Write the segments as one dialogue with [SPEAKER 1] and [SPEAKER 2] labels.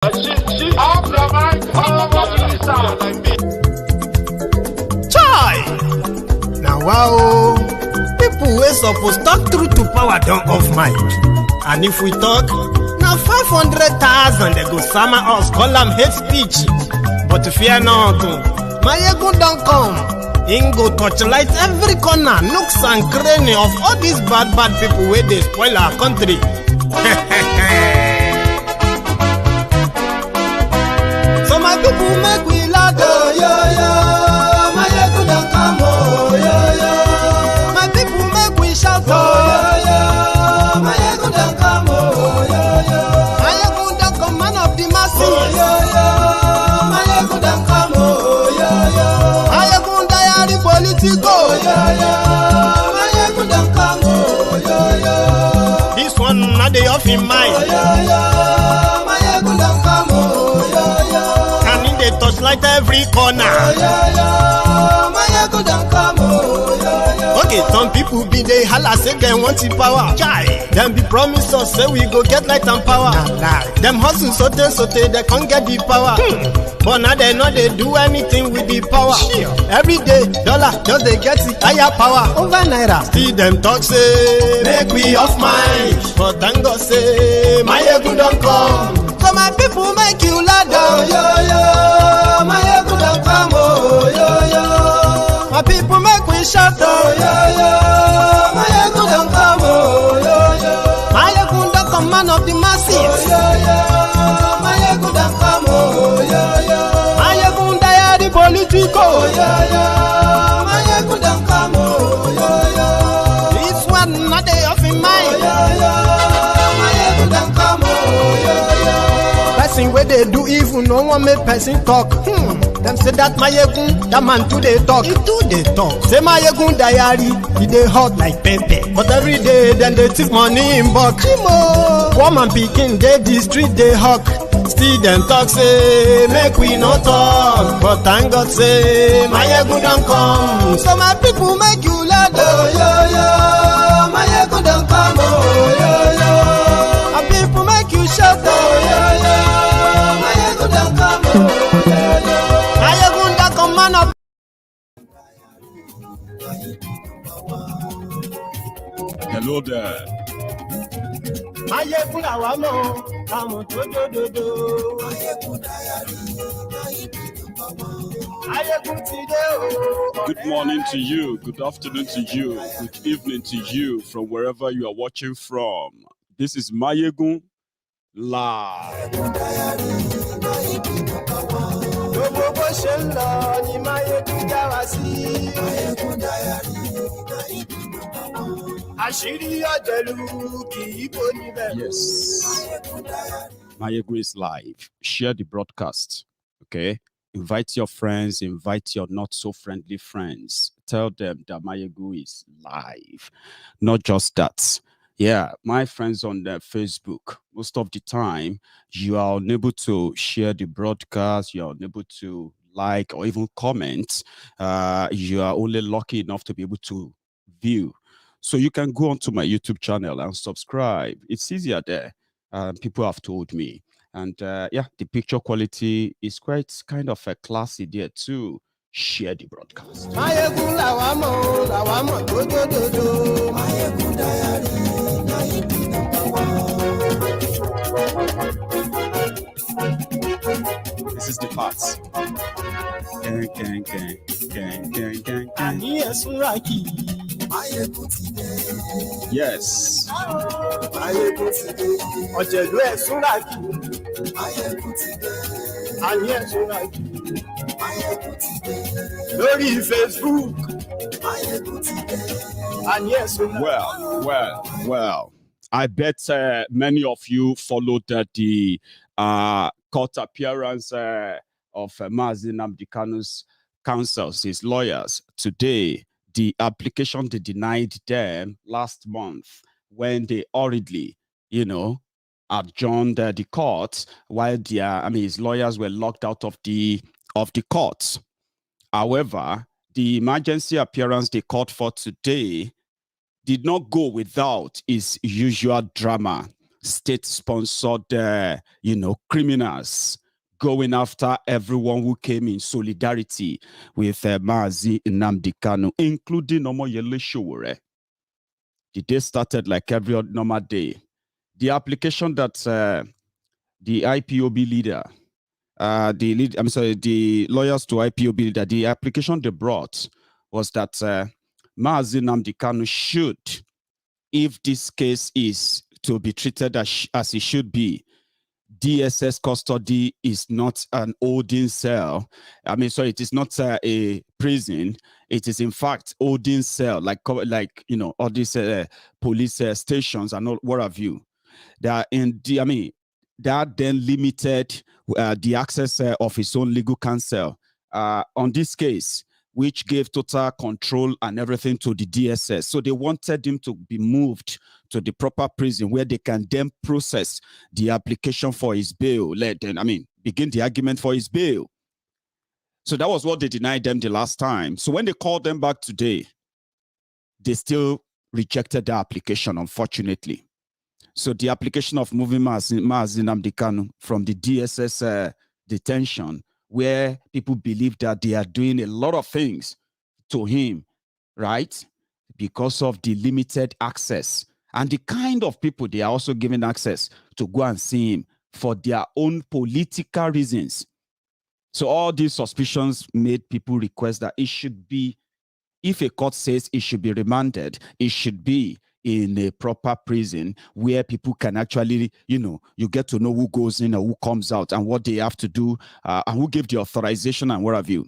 [SPEAKER 1] Chai! Now wow, people wey suppose talk truth to power don't off mic. And if we talk, now 500,000 they go sama us, call them hate speech. But fear not, Maiyegun don't come. Him go torchlight every corner, nooks and cranny of all these bad people where they spoil our country. So my people make we laugh, oh, yo, yo. Maiyegun don't come, oh, yo, yo. My people make we shout, oh, yo, yo. Maiyegun don't come, oh, yo, yo. Maiyegun don't come, man of the masses, oh, yo, yo. Maiyegun don't come, oh, yo, yo. Maiyegun diary politico, oh, yo, yo. Maiyegun don't come, oh, yo, yo. This one not the off in mind, oh, yo, yo. Maiyegun don't come, oh, yo, yo. They touchlight every corner. Oh, yeah, yeah. Maiyegun don't come, oh, yeah, yeah. Okay, some people be they holla say they want the power. Chai. Them be promise us say we go get light and power. Nah. Them hustle sote they can't get the power. But now they know they do anything with the power. Sure. Every day, dollar just they get the higher power. Over naira. Still them talk say make we off mind. But thank God say Maiyegun don't come. So my people make you laugh, oh, yo, yo. Maiyegun don't come, oh, yo, yo. My people make we shout, oh, yo, yo. Maiyegun don't come, oh, yo, yo. Maiyegun don't come, man of the masses, oh, yo, yo. Maiyegun don't come, oh, yo, yo. Maiyegun diary politico, oh, yo, yo. Maiyegun don't come, oh, yo, yo. This one not they off in mind, oh, yo, yo. Maiyegun don't come, oh, yo, yo. Person where they do evil, no one make person talk. Them say that Maiyegun, that man too they talk. He too they talk. Say Maiyegun diary, he they hot like pepper. But every day, then they take money in bulk. Woman picking, they the street they hawk. Still them talk say, make we no talk. But thank God say, Maiyegun don't come. So my people make you laugh, oh, yo, yo. Maiyegun don't come, oh, yo, yo. My people make you shout, oh, yo, yo. Maiyegun don't come, oh, yo, yo. Maiyegun don't come, man up.
[SPEAKER 2] Hello there.
[SPEAKER 1] Maiyegun awamo, amo dododo. Maiyegun today.
[SPEAKER 2] Good morning to you, good afternoon to you, good evening to you from wherever you are watching from. This is Maiyegun Live. Yes. Maiyegun is live. Share the broadcast. Okay. Invite your friends, invite your not so friendly friends. Tell them that Maiyegun is live. Not just that. Yeah, my friends on the Facebook, most of the time, you are unable to share the broadcast, you are unable to like or even comment. You are only lucky enough to be able to view. So you can go onto my YouTube channel and subscribe. It's easier there. People have told me. And yeah, the picture quality is quite kind of a classy there too. Share the broadcast.
[SPEAKER 1] Maiyegun lawamo, lawamo dododo. Maiyegun diary.
[SPEAKER 2] This is the part. Gang, gang, gang, gang, gang, gang, gang.
[SPEAKER 1] Yes, Raki.
[SPEAKER 2] Yes.
[SPEAKER 1] Maiyegun today. Ojelu esun Raki. Yes, Raki. Lórí Facebook. Yes,
[SPEAKER 2] Well. I bet many of you followed the court appearance of Mazi Nnamdi Kanu's counsel, his lawyers. Today, the application they denied them last month when they hurriedly, adjourned the court while his lawyers were locked out of the court. However, the emergency appearance they called for today did not go without its usual drama. state-sponsored, criminals going after everyone who came in solidarity with Mazi Nnamdi Kanu, including Omoyele Sowore. The day started like every other normal day. The application that the IPOB leader, the lawyers to IPOB leader, the application they brought was that Mazi Nnamdi Kanu should, if this case is to be treated as it should be, DSS custody is not an holding cell. It is not a prison. It is in fact holding cell, like all these police stations and all, what have you. That then limited the access of his own legal counsel on this case, which gave total control and everything to the DSS. So they wanted him to be moved to the proper prison where they can then process the application for his bail, begin the argument for his bail. So that was what they denied them the last time. So when they called them back today, they still rejected the application, unfortunately. So the application of moving Mazi Nnamdi Kanu from the DSS detention, where people believe that they are doing a lot of things to him, right? Because of the limited access and the kind of people they are also giving access to go and see him for their own political reasons. So all these suspicions made people request that it should be, if a court says it should be remanded, it should be in a proper prison where people can actually, you get to know who goes in and who comes out and what they have to do and who gave the authorization and what have you.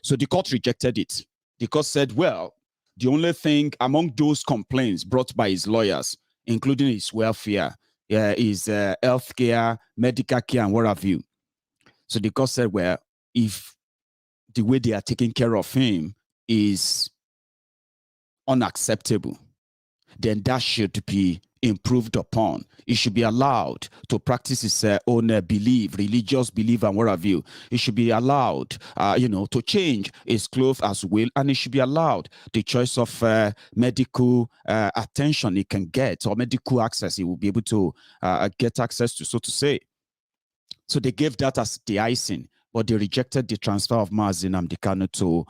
[SPEAKER 2] So the court rejected it. The court said, well, the only thing among those complaints brought by his lawyers, including his welfare, his healthcare, medical care, and what have you. So the court said, well, if the way they are taking care of him is unacceptable, then that should be improved upon. He should be allowed to practice his own belief, religious belief, and what have you. He should be allowed, to change his clothes as well, and he should be allowed the choice of medical attention he can get, or medical access he will be able to get access to, so to say. So they gave that as the icing, but they rejected the transfer of Mazi Nnamdi Kanu to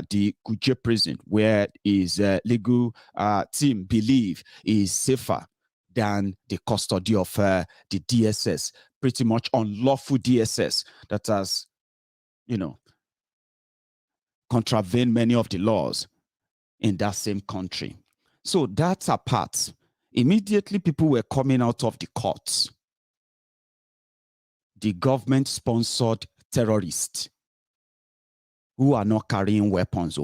[SPEAKER 2] the Kuje prison, where his legal team believe is safer than the custody of the DSS, pretty much unlawful DSS that has, contravened many of the laws in that same country. So that's apart. Immediately people were coming out of the courts. The government-sponsored terrorists who are not carrying weapons,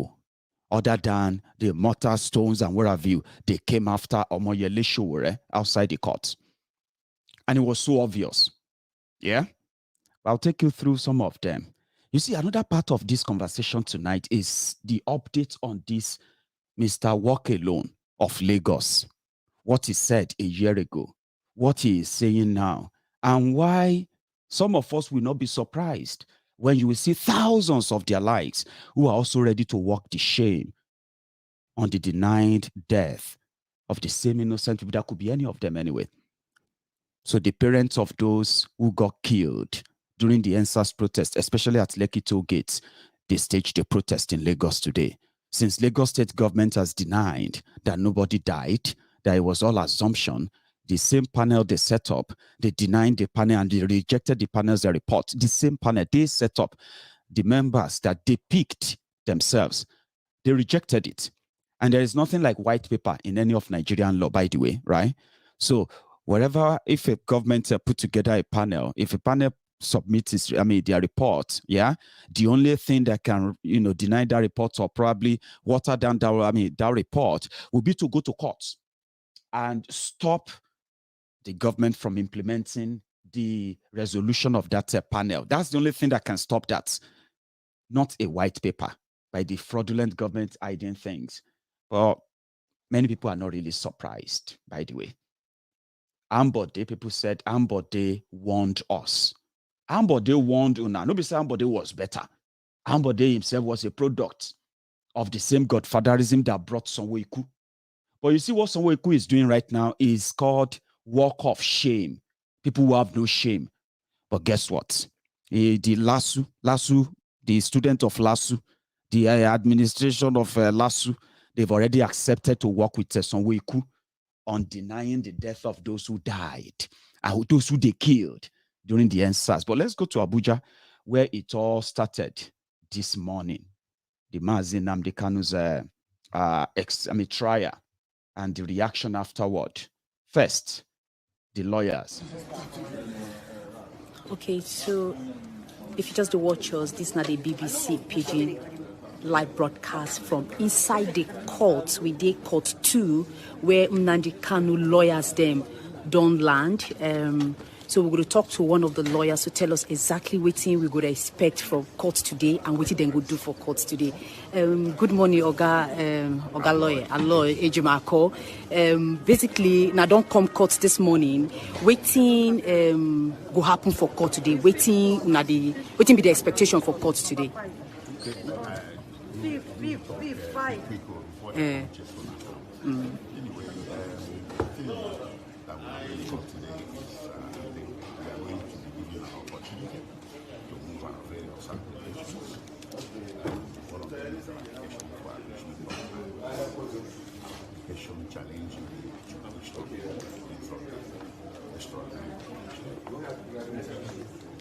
[SPEAKER 2] other than the mortar, stones, and what have you, they came after Omoyele Sowore outside the court. And it was so obvious. Yeah? I'll take you through some of them. You see, another part of this conversation tonight is the update on this Mr. Walk Alone of Lagos. What he said a year ago, what he is saying now, and why some of us will not be surprised when you will see thousands of their likes who are also ready to walk the shame on the denied death of the same innocent people. That could be any of them anyway. So the parents of those who got killed during the NSAS protest, especially at Lekki Toll Gates, they staged a protest in Lagos today. Since Lagos state government has denied that nobody died, that it was all assumption, the same panel they set up, they denied the panel and they rejected the panel's report. The same panel, they set up the members that they picked themselves. They rejected it. And there is nothing like white paper in any of Nigerian law, by the way, right? So wherever, if a government put together a panel, if a panel submits their report, yeah, the only thing that can, deny that report or probably water down that report will be to go to court and stop the government from implementing the resolution of that panel. That's the only thing that can stop that. Not a white paper by the fraudulent government hiding things. But many people are not really surprised, by the way. Ambode, people said Ambode warned us. Ambode warned Una. Nobody said Ambode was better. Ambode himself was a product of the same godfatherism that brought Sanwoolu. But you see what Sanwoolu is doing right now is called walk of shame, people who have no shame. But guess what? The LASU, the student of LASU, the administration of LASU, they've already accepted to work with Sanwoolu on denying the death of those who died and those who they killed during the NSAS. But let's go to Abuja, where it all started this morning. The Mazi Nnamdi Kanu's trial and the reaction afterward. First, the lawyers.
[SPEAKER 3] Okay, so if you just watch us, this is not a BBC pidgin live broadcast from inside the court. We did court 2, where Nnamdi Kanu lawyers them don't land. So we're going to talk to one of the lawyers to tell us exactly what we're going to expect from court today and what they would do for court today. Good morning, Oga lawyer, Aloy Ejimako. Basically, now don't come court this morning. Waiting go happen for court today. Waiting be the expectation for court today.
[SPEAKER 4] Challenging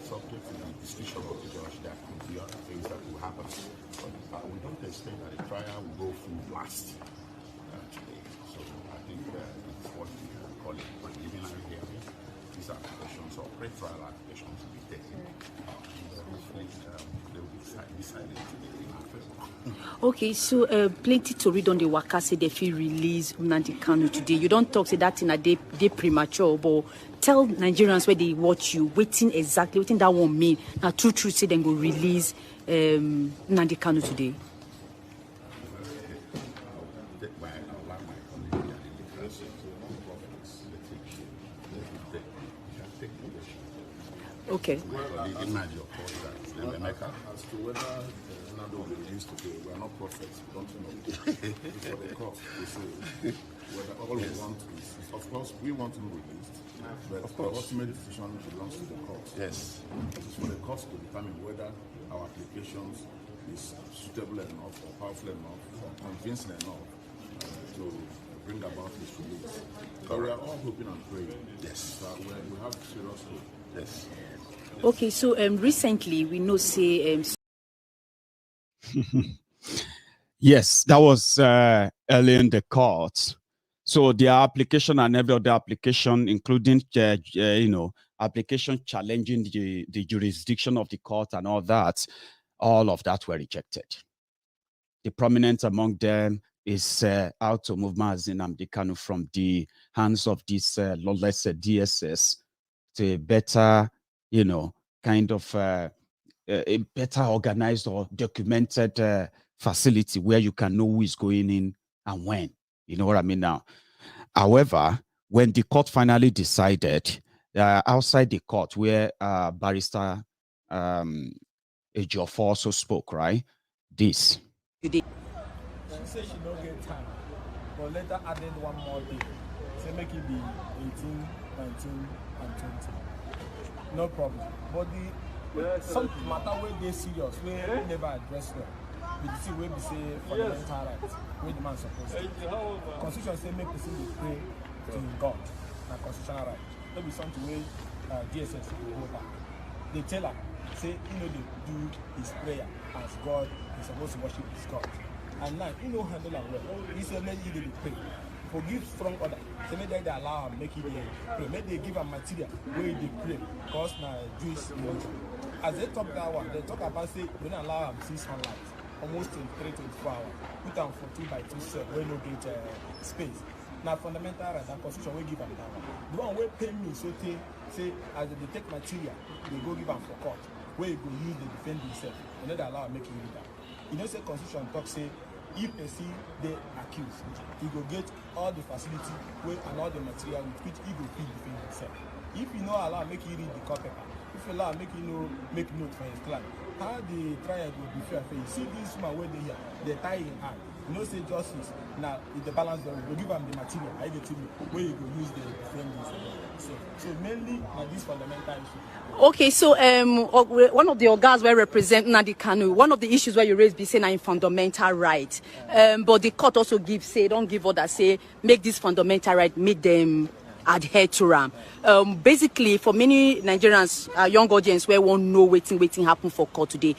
[SPEAKER 4] subject to the decision of the judge, that could be other things that will happen. But we don't expect that the trial will go full blast today. So I think it's what we call it preliminary hearing. These applications or pre-trial applications will be taken. Hopefully they will be decided today.
[SPEAKER 3] Okay, so plenty to read on the waka say they feel release Nnamdi Kanu today. You don't talk say that in a day premature, but tell Nigerians where they watch you, waiting exactly, waiting that won't mean. Now true say then go release Nnamdi Kanu today. Okay.
[SPEAKER 4] As to whether Ronaldo will be released today, we are not prophets, we don't know. For the court, they say whether all we want is, of course, we want him released, but the ultimate decision belongs to the court. Yes. It's for the court to determine whether our applications is suitable enough or powerful enough or convincing enough to bring about this release. So we are all hoping and praying. Yes. That we have serious hope. Yes.
[SPEAKER 3] Okay, so recently we know say
[SPEAKER 2] yes, that was early in the court. So their application and every other application, including application challenging the jurisdiction of the court and all of that were rejected. The prominent among them is how to move Mazi Nnamdi Kanu from the hands of this lawless DSS to a better, kind of a better organized or documented facility where you can know who is going in and when. You know what I mean now? However, when the court finally decided, outside the court where Barrister Ejiofor also spoke, right? This.
[SPEAKER 5] She said she don't get time, but later added one more day. Say make it be 18, 19, and 20. No problem. But some matter where they serious, where never address them. We see where we say fundamental rights, where the man supposed to. Constitution say make person be pray to God, and constitutional right. That be something where DSS will go back. They tell her, say they do his prayer as God is supposed to worship his God. And now handle it well. He said let you pray. Forgive strong order. Say make they allow him make it pray. Make they give him material where they pray. Because now Jewish religion. As they talk that one, they talk about say we don't allow him see sunlight. Almost 23-24 hours. Put them for 2x2 cell where no get space. Now fundamental right and constitution will give them that one. The one will pay me so they say as they take material, they go give them for court. Where you go use they defend himself. And then they allow him make it read that. Say constitution talk say if they see they accused, he go get all the facility and all the material with which he go feel defend himself. If you know allow make you read the court paper, if you allow make you make note for his client, how the trial will be fair for you. See this woman where they here, they tie in hand. You know, say justice. Now, if the balance down, we give them the material, I get where you go use the defend this. So mainly like this fundamental issue.
[SPEAKER 3] Okay, so one of the guys where represent Nnamdi Kanu, one of the issues where you raise be saying fundamental right. But the court also don't give others say make this fundamental right, make them adhere to them. Basically, for many Nigerians, young audience where won't know waiting happen for court today.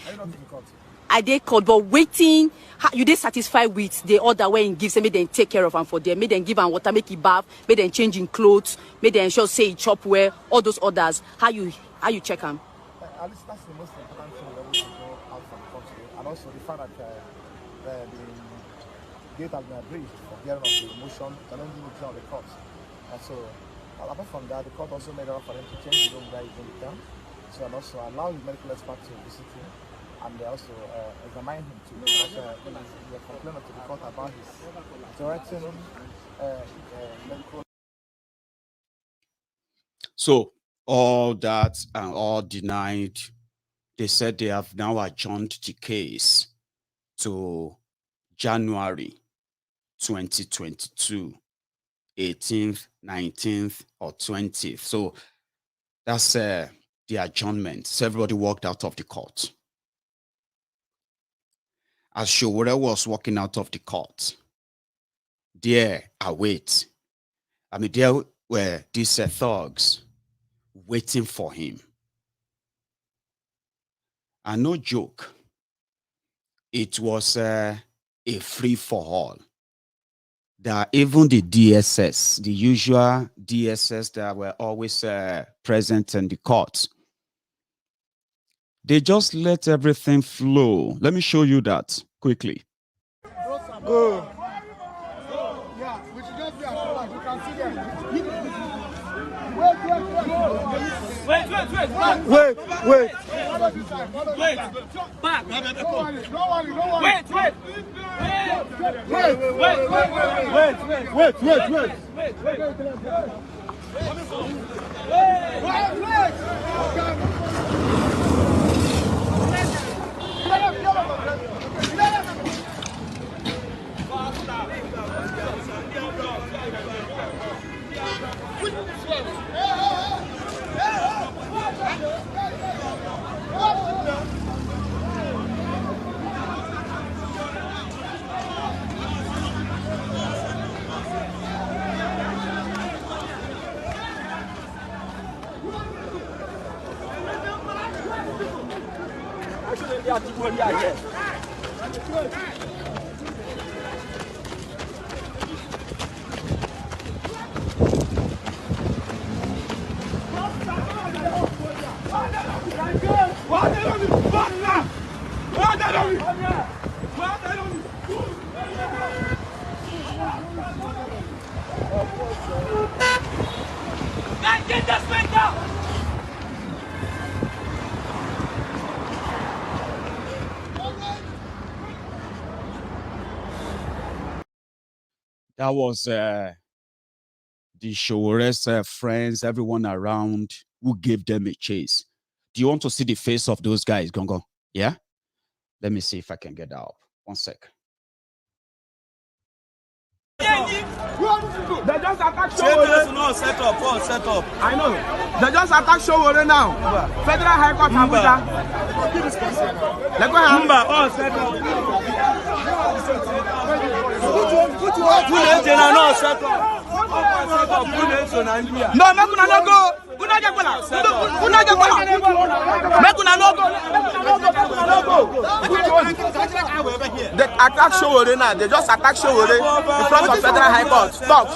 [SPEAKER 3] Are they called? But waiting, you they satisfied with the order where it gives them, make them take care of them for them, make them give them water, make it bath, make them change in clothes, make them ensure say chop well, all those orders. How you check them?
[SPEAKER 5] At least that's the most important thing that we can go out from the court today. And also the fact that the gate has been abridged for hearing of the motion challenging the of the court. And so apart from that, the court also made it for them to change the room where he's going to come. So and also allow his medical expert to visit him. And they also examine him too. Because they complained to the court about his threatening medical.
[SPEAKER 2] So all that and all denied. They said they have now adjourned the case to January 2022, 18th, 19th, or 20th. So that's the adjournment. So everybody walked out of the court. As Sowore was walking out of the court, there there were these thugs waiting for him. And no joke, it was a free-for-all. That even the DSS, the usual DSS that were always present in the court, they just let everything flow. Let me show you that quickly.
[SPEAKER 5] Go. Yeah, we should just be assured. You can see them. Wait. Back. Get this man down!
[SPEAKER 2] That was the Sowore's friends, everyone around who gave them a chase. Do you want to see the face of those guys, Gongo? Yeah? Let me see if I can get that up. 1 sec.
[SPEAKER 5] They just attacked Sowore.
[SPEAKER 1] No, set up.
[SPEAKER 5] I know. They just attacked Sowore now. Federal High Court Abuja. Let go ahead.
[SPEAKER 1] Set up. Maiyegun General, no, set up.
[SPEAKER 5] No, make una no go. Una get bola. Make una no go. They attack Sowore now. They just attack Sowore in front of Federal High Court. Stop.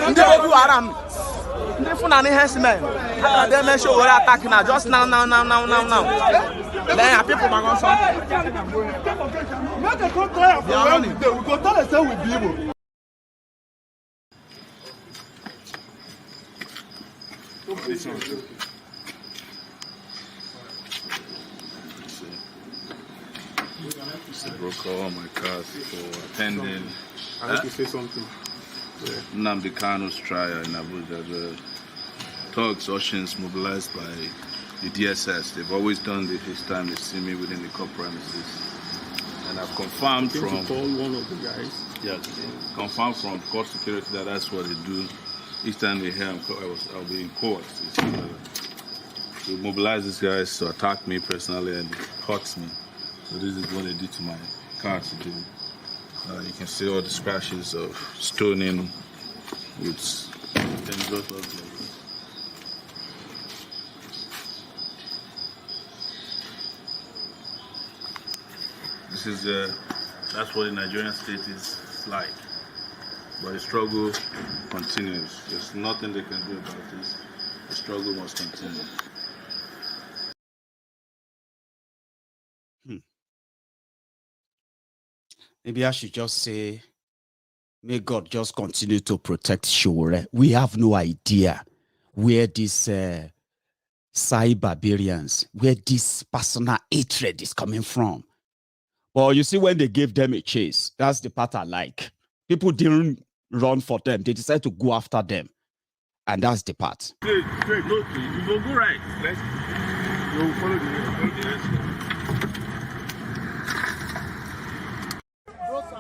[SPEAKER 5] Ndị Boko Haram. Ndị Fulani herdsmen. They make Sowore attack now. Just now. Then people are going to we go tell us that we be able.
[SPEAKER 4] I broke all my cars for attending.
[SPEAKER 6] I have to say something.
[SPEAKER 4] Nnamdi Kanu's trial in Abuja. The thugs, Oceans mobilized by the DSS. They've always done this. This time they see me within the court premises.
[SPEAKER 6] And I've confirmed from
[SPEAKER 7] call one of the guys.
[SPEAKER 6] Yeah, confirmed from court security that that's what they do. Each time they hear I'll be in court. They mobilize these guys to attack me personally and hurt me. So this is what they did to my car today. You can see all the scratches of stoning with dangerous objects. This is that's what the Nigerian state is like. But the struggle continues. There's nothing they can do about this. The struggle must continue.
[SPEAKER 2] Maybe I should just say, may God just continue to protect Sowore. We have no idea where these barbarians, where this personal hatred is coming from. Well, you see, when they gave them a chase, that's the part I like. People didn't run for them. They decided to go after them. And that's the part.
[SPEAKER 6] Straight, go straight. You go right. You'll follow the rest.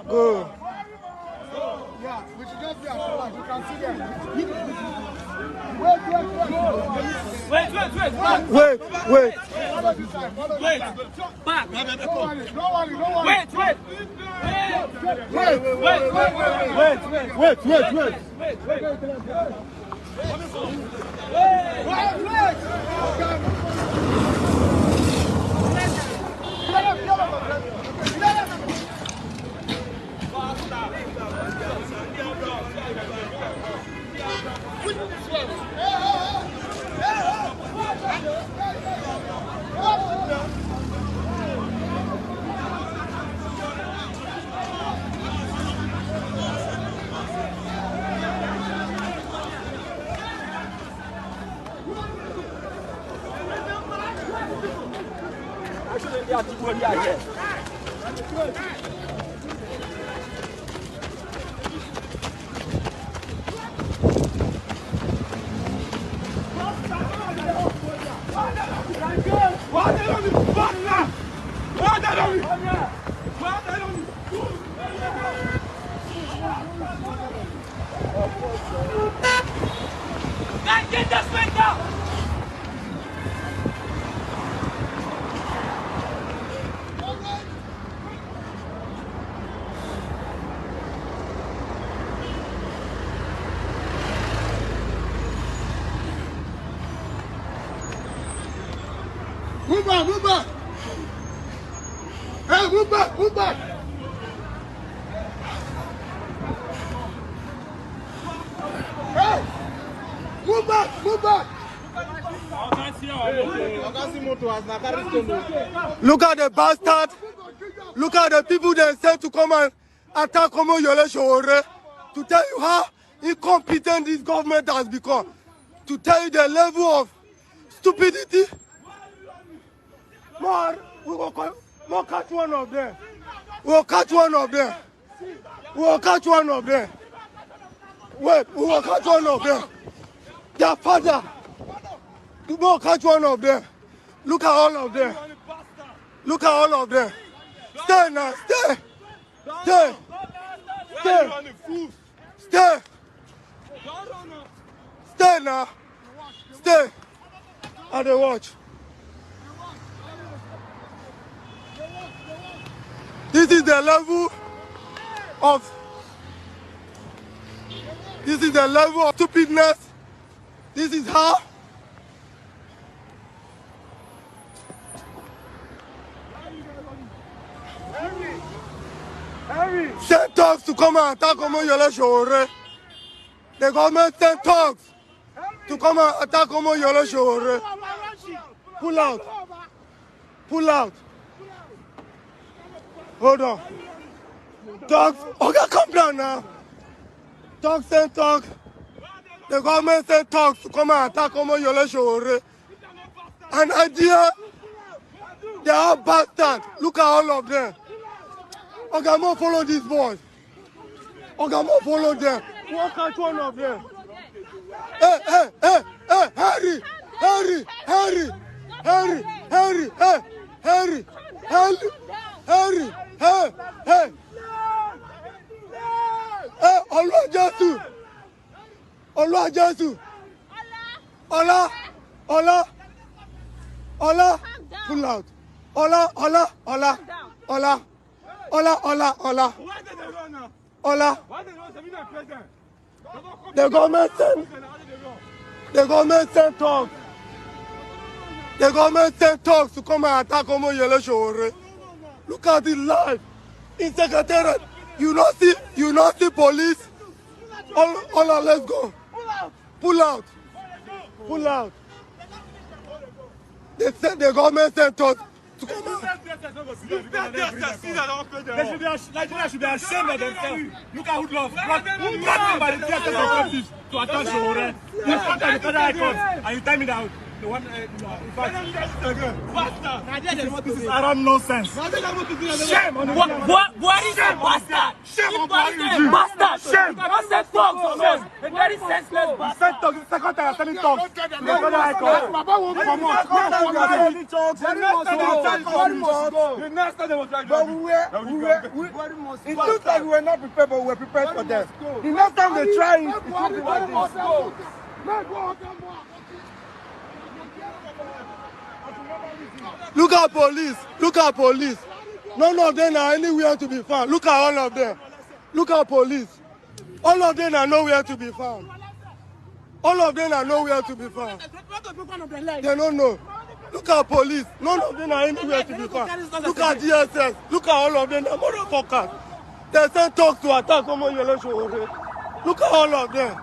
[SPEAKER 5] Go. Yeah, we should just be at you can see them. Wait. Back. Don't worry.
[SPEAKER 1] Get this man down!
[SPEAKER 5] Move back! Hey, move back! Hey! Move back! Look at the bastard! Look at the people they sent to come and attack Omoyele Sowore. To tell you how incompetent this government has become. To tell you the level of stupidity. More, we'll catch one of them. We'll catch one of them. Wait, we will catch one of them. Their father. We will catch one of them. Look at all of them. Stay now, stay. Stay now. Stay. And they watch. This is the level of stupidness. This is how send thugs to come and attack Omoyele Sowore. The government sent thugs to come and attack Omoyele Sowore. Pull out. Hold on. Thugs. Okay, come down now. Thugs send thugs. The government sent thugs to come and attack Omoyele Sowore. An idea. They are all bastards. Look at all of them. Okay, I'm going to follow these boys. Okay, I'm going to follow them. We'll catch one of them. Hey, hurry.
[SPEAKER 1] Hey, hey. Hey, Olúwa Jésù. Ola. Pull out. Ola. The government sent talks. The government sent talks to come and attack Omoyele Sowore. Look at it live in Secretariat. You not see police. Ola, let's go. Pull out. The government sent talks to come and.
[SPEAKER 5] Nigeria should be ashamed of themselves. Look at who brought them by the theaters of justice to attack Sowore. You come to the federal high court and you tell me that the one, in fact, this is around nonsense. Shame on the
[SPEAKER 7] What is a bastard?
[SPEAKER 5] Shame on
[SPEAKER 7] the bastard. Shame. What's that talk? A very senseless bastard.
[SPEAKER 5] The second time I'm sending talks to the federal high court. Baba won't come on. The next time they was like, it looks like we were not prepared, but we were prepared for them. The next time they try it, it will be like this.
[SPEAKER 1] Look at police. None of them are anywhere to be found. Look at all of them. Look at police. All of them are nowhere to be found. They don't know. Look at police. None of them are anywhere to be found. Look at DSS. Look at all of them. They're motherfuckers. They sent talk to attack Omoyele Sowore. Look at all of them.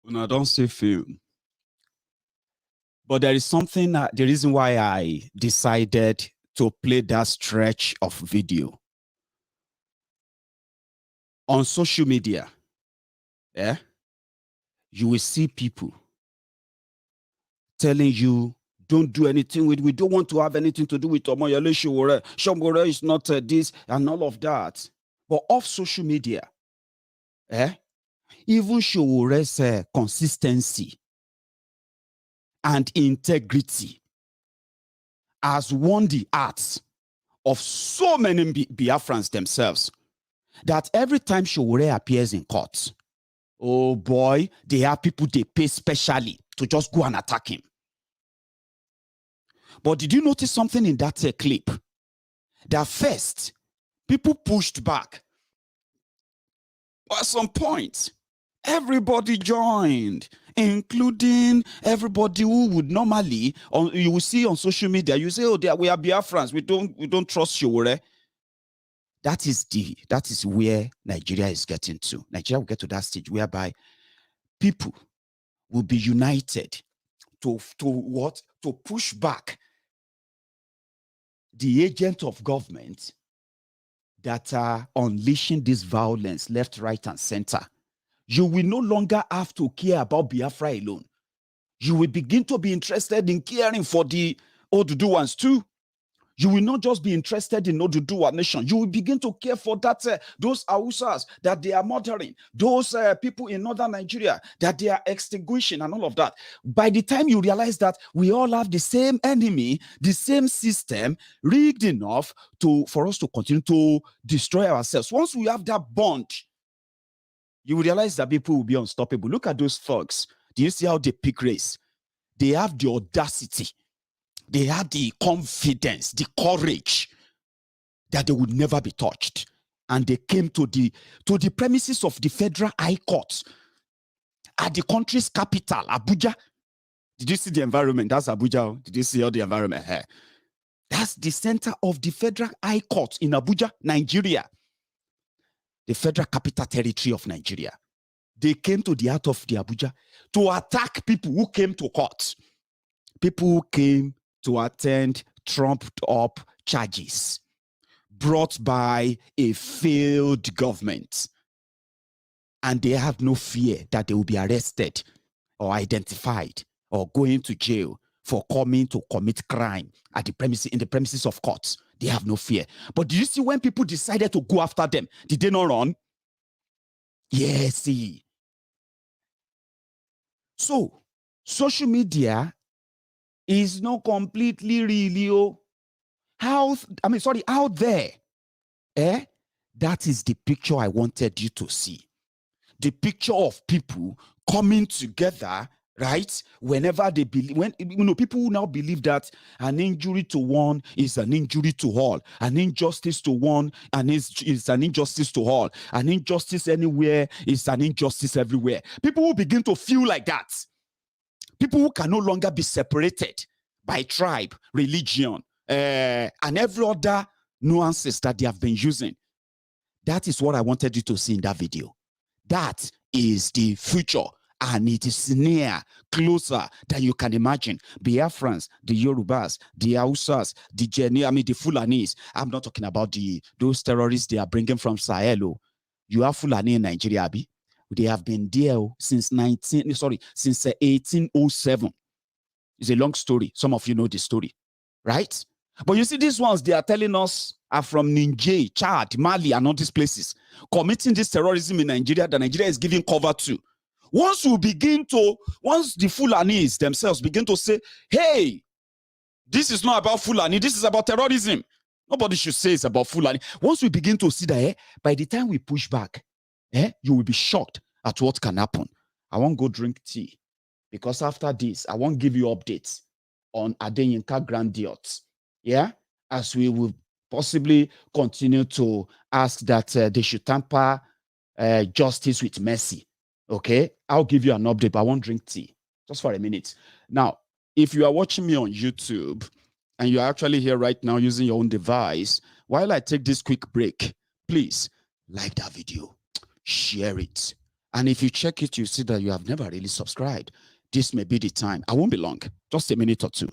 [SPEAKER 2] No, don't say film. But there is something, the reason why I decided to play that stretch of video. On social media, you will see people telling you, don't do anything with, we don't want to have anything to do with Omoyele Sowore. Sowore is not this and all of that. But off social media, even Sowore's consistency and integrity has won the hearts of so many Biafrans themselves that every time Sowore appears in court, oh boy, they have people they pay specially to just go and attack him. But did you notice something in that clip? That first, people pushed back. At some point, everybody joined, including everybody who would normally, you will see on social media, you say, oh, we are Biafrans, we don't trust Sowore. That is where Nigeria is getting to. Nigeria will get to that stage whereby people will be united to what? To push back the agent of government that are unleashing this violence left, right, and center. You will no longer have to care about Biafra alone. You will begin to be interested in caring for the Oduduwans too. You will not just be interested in Oduduwa nation. You will begin to care for that those Hausas that they are murdering, those people in northern Nigeria that they are extinguishing and all of that. By the time you realize that we all have the same enemy, the same system rigged enough for us to continue to destroy ourselves. Once we have that bond, you will realize that people will be unstoppable. Look at those thugs. Do you see how they pick race? They have the audacity. They had the confidence, the courage that they would never be touched. And they came to the premises of the Federal High Court at the country's capital, Abuja. Did you see the environment? That's Abuja. Did you see all the environment here? That's the center of the Federal High Court in Abuja, Nigeria. The Federal Capital Territory of Nigeria. They came to the heart of the Abuja to attack people who came to court. People who came to attend trumped-up charges brought by a failed government. And they have no fear that they will be arrested or identified or going to jail for coming to commit crime at the premises of courts. They have no fear. But do you see when people decided to go after them, did they not run? Yes, see. So, social media is not completely real. Out there. That is the picture I wanted you to see. The picture of people coming together, right? Whenever they believe, people now believe that an injury to one is an injury to all, an injustice to one and is an injustice to all, an injustice anywhere is an injustice everywhere. People will begin to feel like that. People who can no longer be separated by tribe, religion, and every other nuances that they have been using. That is what I wanted you to see in that video. That is the future, and it is near, closer than you can imagine. Biafrans, the Yorubas, the Hausas, the Fulanis. I'm not talking about those terrorists they are bringing from Sahel. You have Fulani in Nigeria, Abi. They have been there since 1807. It's a long story. Some of you know the story, right? But you see, these ones they are telling us are from Niger, Chad, Mali, and all these places committing this terrorism in Nigeria that Nigeria is giving cover to. Once the Fulanis themselves begin to say, hey, this is not about Fulani, this is about terrorism. Nobody should say it's about Fulani. Once we begin to see that, by the time we push back, you will be shocked at what can happen. I won't go drink tea because after this, I won't give you updates on Adeyinka Grandson. Yeah, as we will possibly continue to ask that they should tamper justice with mercy. Okay, I'll give you an update, but I won't drink tea just for a minute. Now, if you are watching me on YouTube and you're actually here right now using your own device, while I take this quick break, please like that video, share it. And if you check it, you see that you have never really subscribed. This may be the time. I won't be long, just a minute or two.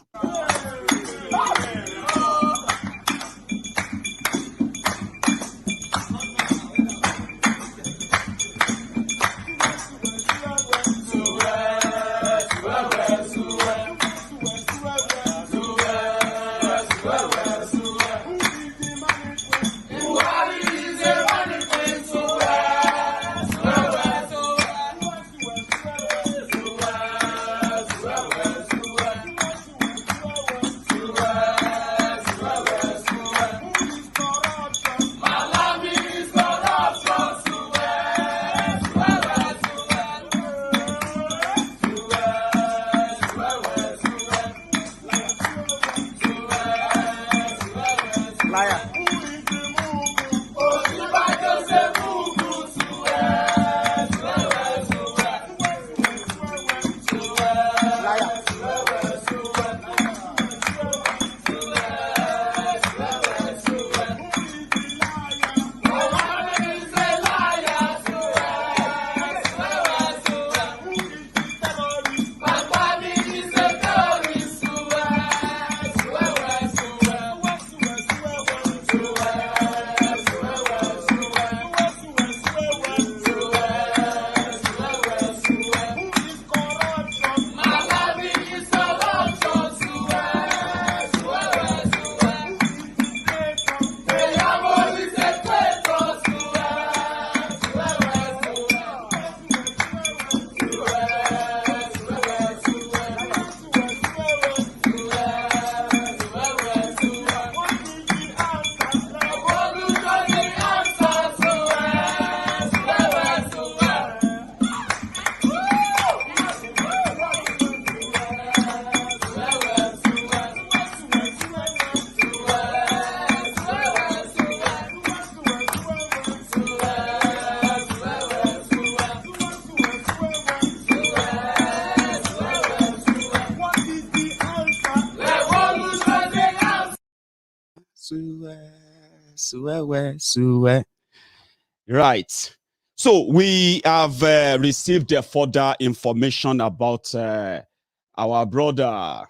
[SPEAKER 2] Right. So we have received further information about our brother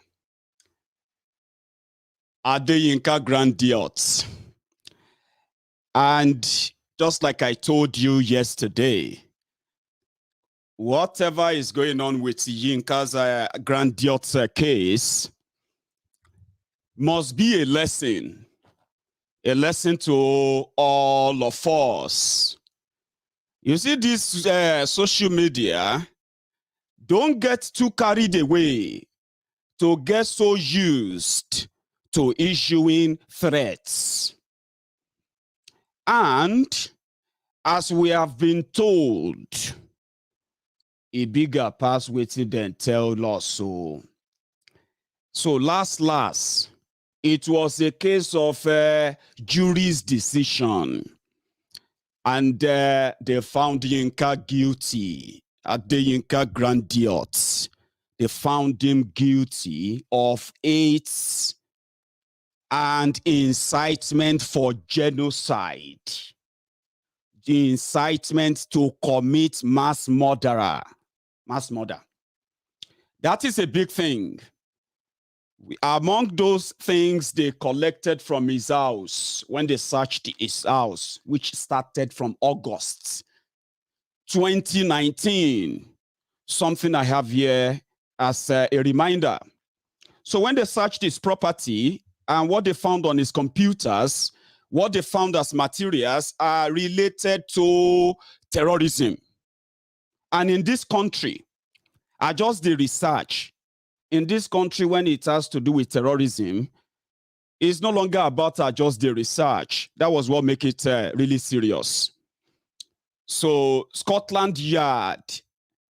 [SPEAKER 2] Adeyinka Grandson. And just like I told you yesterday, whatever is going on with Yinka's grandiose case must be a lesson to all of us. You see, this social media, don't get too carried away to get so used to issuing threats. And as we have been told, a bigger pass waiting than tell us so. So last, it was a case of jury's decision. And they found Yinka guilty. Adeyinka Grandson. They found him guilty of 8 and incitement for genocide. The incitement to commit mass murder. That is a big thing. Among those things they collected from his house when they searched his house, which started from August 2019, something I have here as a reminder. So when they searched his property and what they found on his computers, what they found as materials are related to terrorism. And in this country, I just did research. In this country, when it has to do with terrorism, it's no longer about just the research. That was what made it really serious. So Scotland Yard,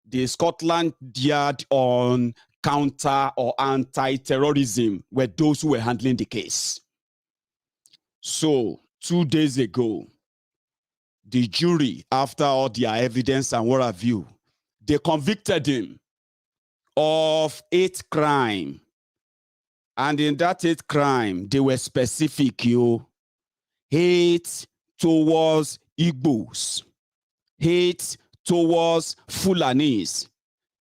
[SPEAKER 2] the Scotland Yard on counter or anti-terrorism were those who were handling the case. So 2 days ago, the jury, after all their evidence and what have you, they convicted him of 8 crimes. And in that 8 crimes, they were specific, hate towards Igbos, hate towards Fulanis,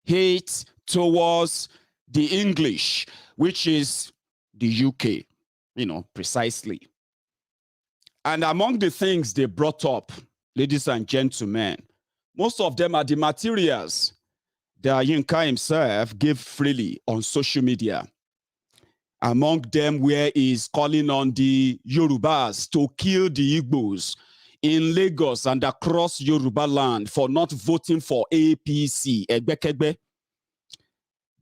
[SPEAKER 2] hate towards the English, which is the UK, precisely. And among the things they brought up, ladies and gentlemen, most of them are the materials that Yinka himself gave freely on social media. Among them, where he is calling on the Yorubas to kill the Igbos in Lagos and across Yorubaland for not voting for APC.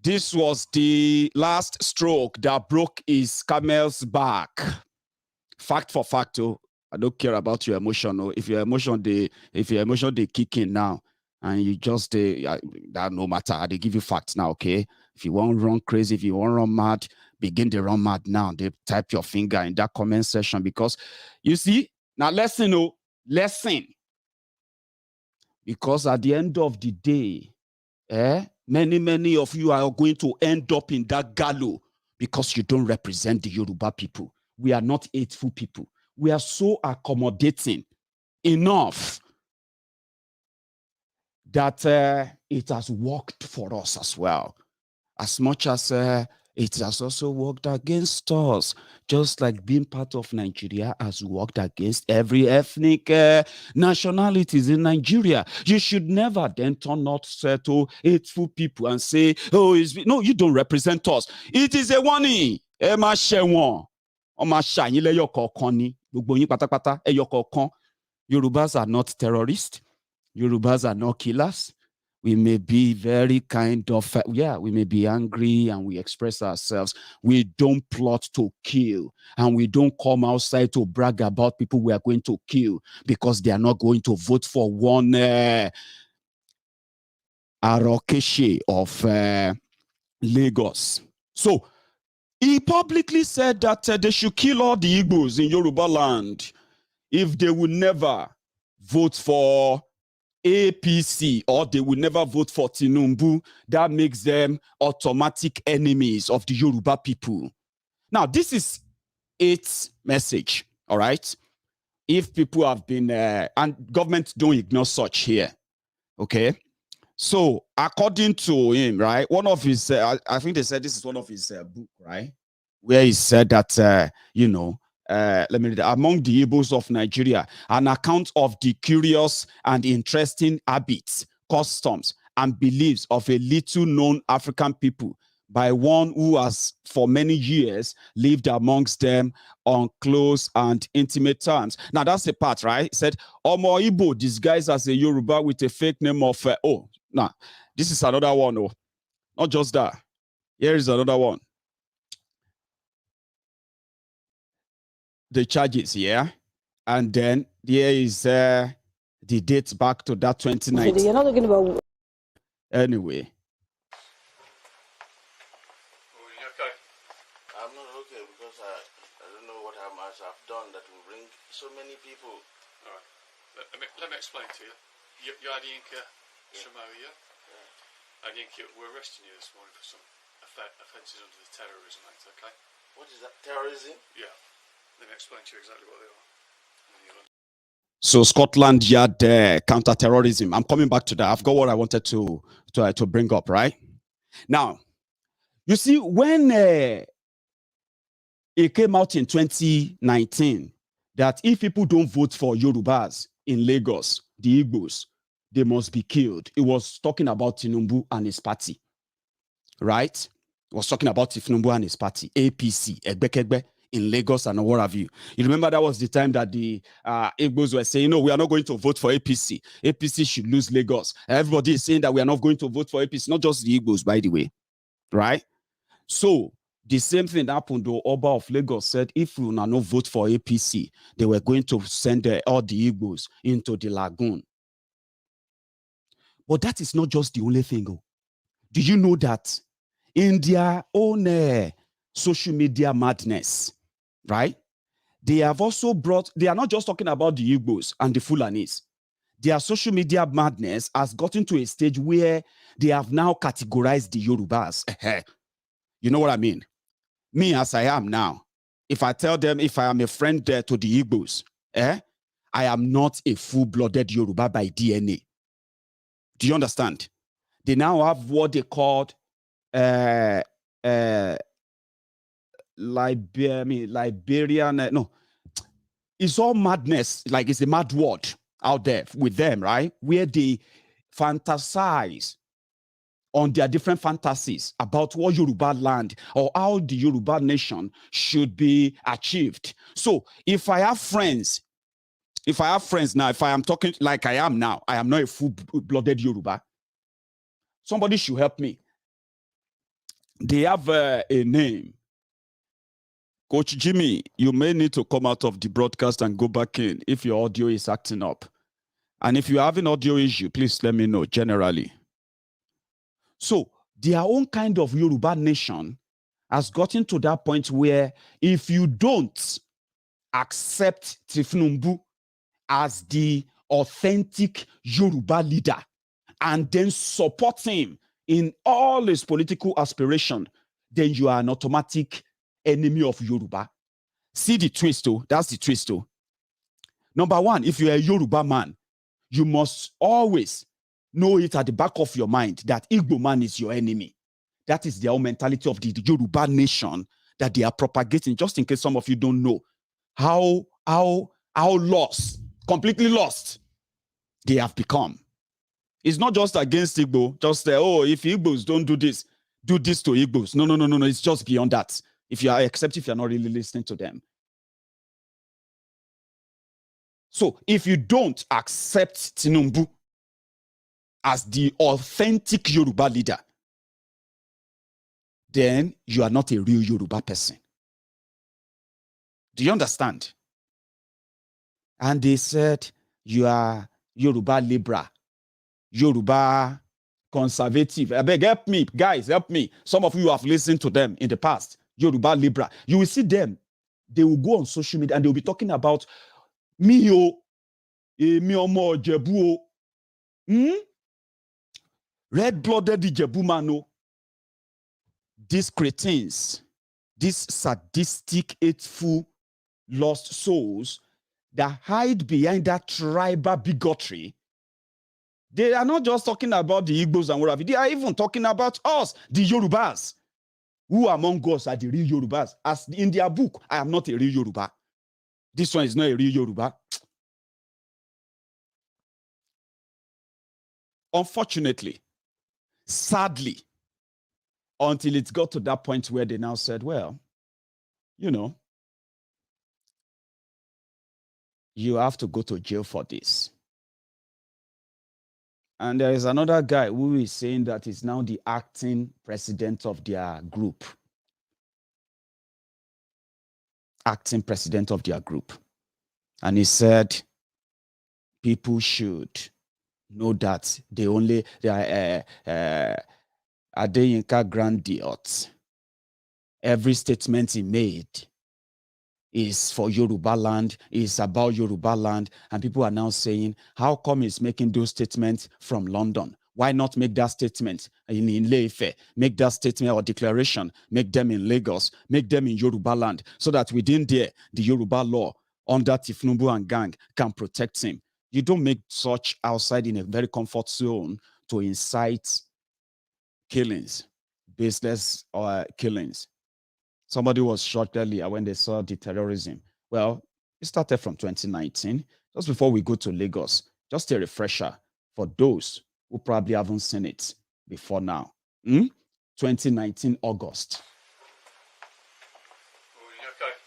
[SPEAKER 2] This was the last stroke that broke his camel's back. Fact for fact, I don't care about your emotion. If your emotion they kick in now, and you just that no matter, they give you facts now, okay? If you want to run crazy, if you want to run mad, begin to run mad now. They type your finger in that comment section, because you see, now lesson. Because at the end of the day, many of you are going to end up in that gallows because you don't represent the Yoruba people. We are not hateful people. We are so accommodating enough that it has worked for us as well, as much as it has also worked against us, just like being part of Nigeria has worked against every ethnic nationalities in Nigeria. You should never then turn out to hateful people and say, oh, no, you don't represent us. It is a warning. Yorubas are not terrorists. Yorubas are not killers. We may be very kind of, we may be angry and we express ourselves. We don't plot to kill, and we don't come outside to brag about people we are going to kill because they are not going to vote for one Arokeshi of Lagos. So he publicly said that they should kill all the Igbos in Yorubaland if they will never vote for APC, or they will never vote for Tinubu. That makes them automatic enemies of the Yoruba people. Now, this is its message, all right? If people have been, and government don't ignore such here, okay? So, according to him, right, one of his, I think they said this is one of his book, right? Where he said that, let me read, among the Igbos of Nigeria, an account of the curious and interesting habits, customs, and beliefs of a little known African people by one who has for many years lived amongst them on close and intimate terms. Now that's the part, right? He said, Omo Igbo disguised as a Yoruba with a fake name of, this is another one, oh, not just that. Here is another one. The charges, yeah? And then there is the date back to that 2019.
[SPEAKER 8] You're not talking about...
[SPEAKER 2] Anyway.
[SPEAKER 9] Okay. I'm not okay because I don't know what I must have done that will bring so many people.
[SPEAKER 10] All right. Let me explain to you. You're Adeyinka Grandson, yeah? Adeyinka, we're arresting you this morning for some offences under the Terrorism Act, okay?
[SPEAKER 9] What is that? Terrorism?
[SPEAKER 10] Yeah. Let me explain to you exactly what they are.
[SPEAKER 2] So Scotland Yard counter-terrorism. I'm coming back to that. I've got what I wanted to bring up, right? Now, you see, when it came out in 2019 that if people don't vote for Yorubas in Lagos, the Igbos, they must be killed. It was talking about Tinubu and his party, right? It was talking about Tinubu and his party, APC, Egbekegbe, in Lagos and what have you. You remember that was the time that the Igbos were saying, no, we are not going to vote for APC. APC should lose Lagos. Everybody is saying that we are not going to vote for APC, not just the Igbos, by the way, right? So the same thing happened to Oba of Lagos said, if we will not vote for APC, they were going to send all the Igbos into the lagoon. But that is not just the only thing. Do you know that in their own social media madness, right? They have also brought, they are not just talking about the Igbos and the Fulanis. Their social media madness has gotten to a stage where they have now categorized the Yorubas. You know what I mean? Me as I am now, if I tell them if I am a friend to the Igbos, I am not a full-blooded Yoruba by DNA. Do you understand? They now have what they called Liberian, no, it's all madness, like it's a mad word out there with them, right? Where they fantasize on their different fantasies about what Yoruba land or how the Yoruba nation should be achieved. So if I have friends now, if I am talking like I am now, I am not a full-blooded Yoruba. Somebody should help me. They have a name. Coach Jimmy, you may need to come out of the broadcast and go back in if your audio is acting up. And if you have an audio issue, please let me know generally. So their own kind of Yoruba nation has gotten to that point where if you don't accept Tinubu as the authentic Yoruba leader and then support him in all his political aspiration, then you are an automatic enemy of Yoruba. See the twist, though. That's the twist, though. Number one, if you're a Yoruba man, you must always know it at the back of your mind that Igbo man is your enemy. That is the whole mentality of the Yoruba nation that they are propagating, just in case some of you don't know how lost, completely lost they have become. It's not just against Igbo, just if Igbos don't do this to Igbos. No. It's just beyond that. If you are, except if you're not really listening to them. So if you don't accept Tinubu as the authentic Yoruba leader, then you are not a real Yoruba person. Do you understand? And they said, you are Yoruba liberal, Yoruba conservative. I beg, help me, guys, help me. Some of you have listened to them in the past. Yoruba liberal. You will see them. They will go on social media and they will be talking about me omo Jebu. Red-blooded Jebu mano. These cretins, these sadistic, hateful, lost souls that hide behind that tribal bigotry, they are not just talking about the Igbos and whatever. They are even talking about us, the Yorubas. Who among us are the real Yorubas? As in their book, I am not a real Yoruba. This one is not a real Yoruba. Unfortunately, Sadly, until it got to that point where they now said, well, you know, you have to go to jail for this. And there is another guy who is saying that he's now the acting president of their group. Acting president of their group. And he said people should know that they are Adeyinka Grandson. Every statement he made is for Yorubaland, is about Yorubaland, and people are now saying, how come he's making those statements from London? Why not make that statement in Ile-Ife? Make that statement or declaration, make them in Lagos, make them in Yorubaland, so that within there, the Yoruba law under Tifnubu and gang can protect him. You don't make such outside in a very comfort zone to incite killings, baseless killings. Somebody was shot earlier when they saw the terrorism. Well, it started from 2019. Just before we go to Lagos, just a refresher for those who probably haven't seen it before now. 2019 August.
[SPEAKER 10] Okay.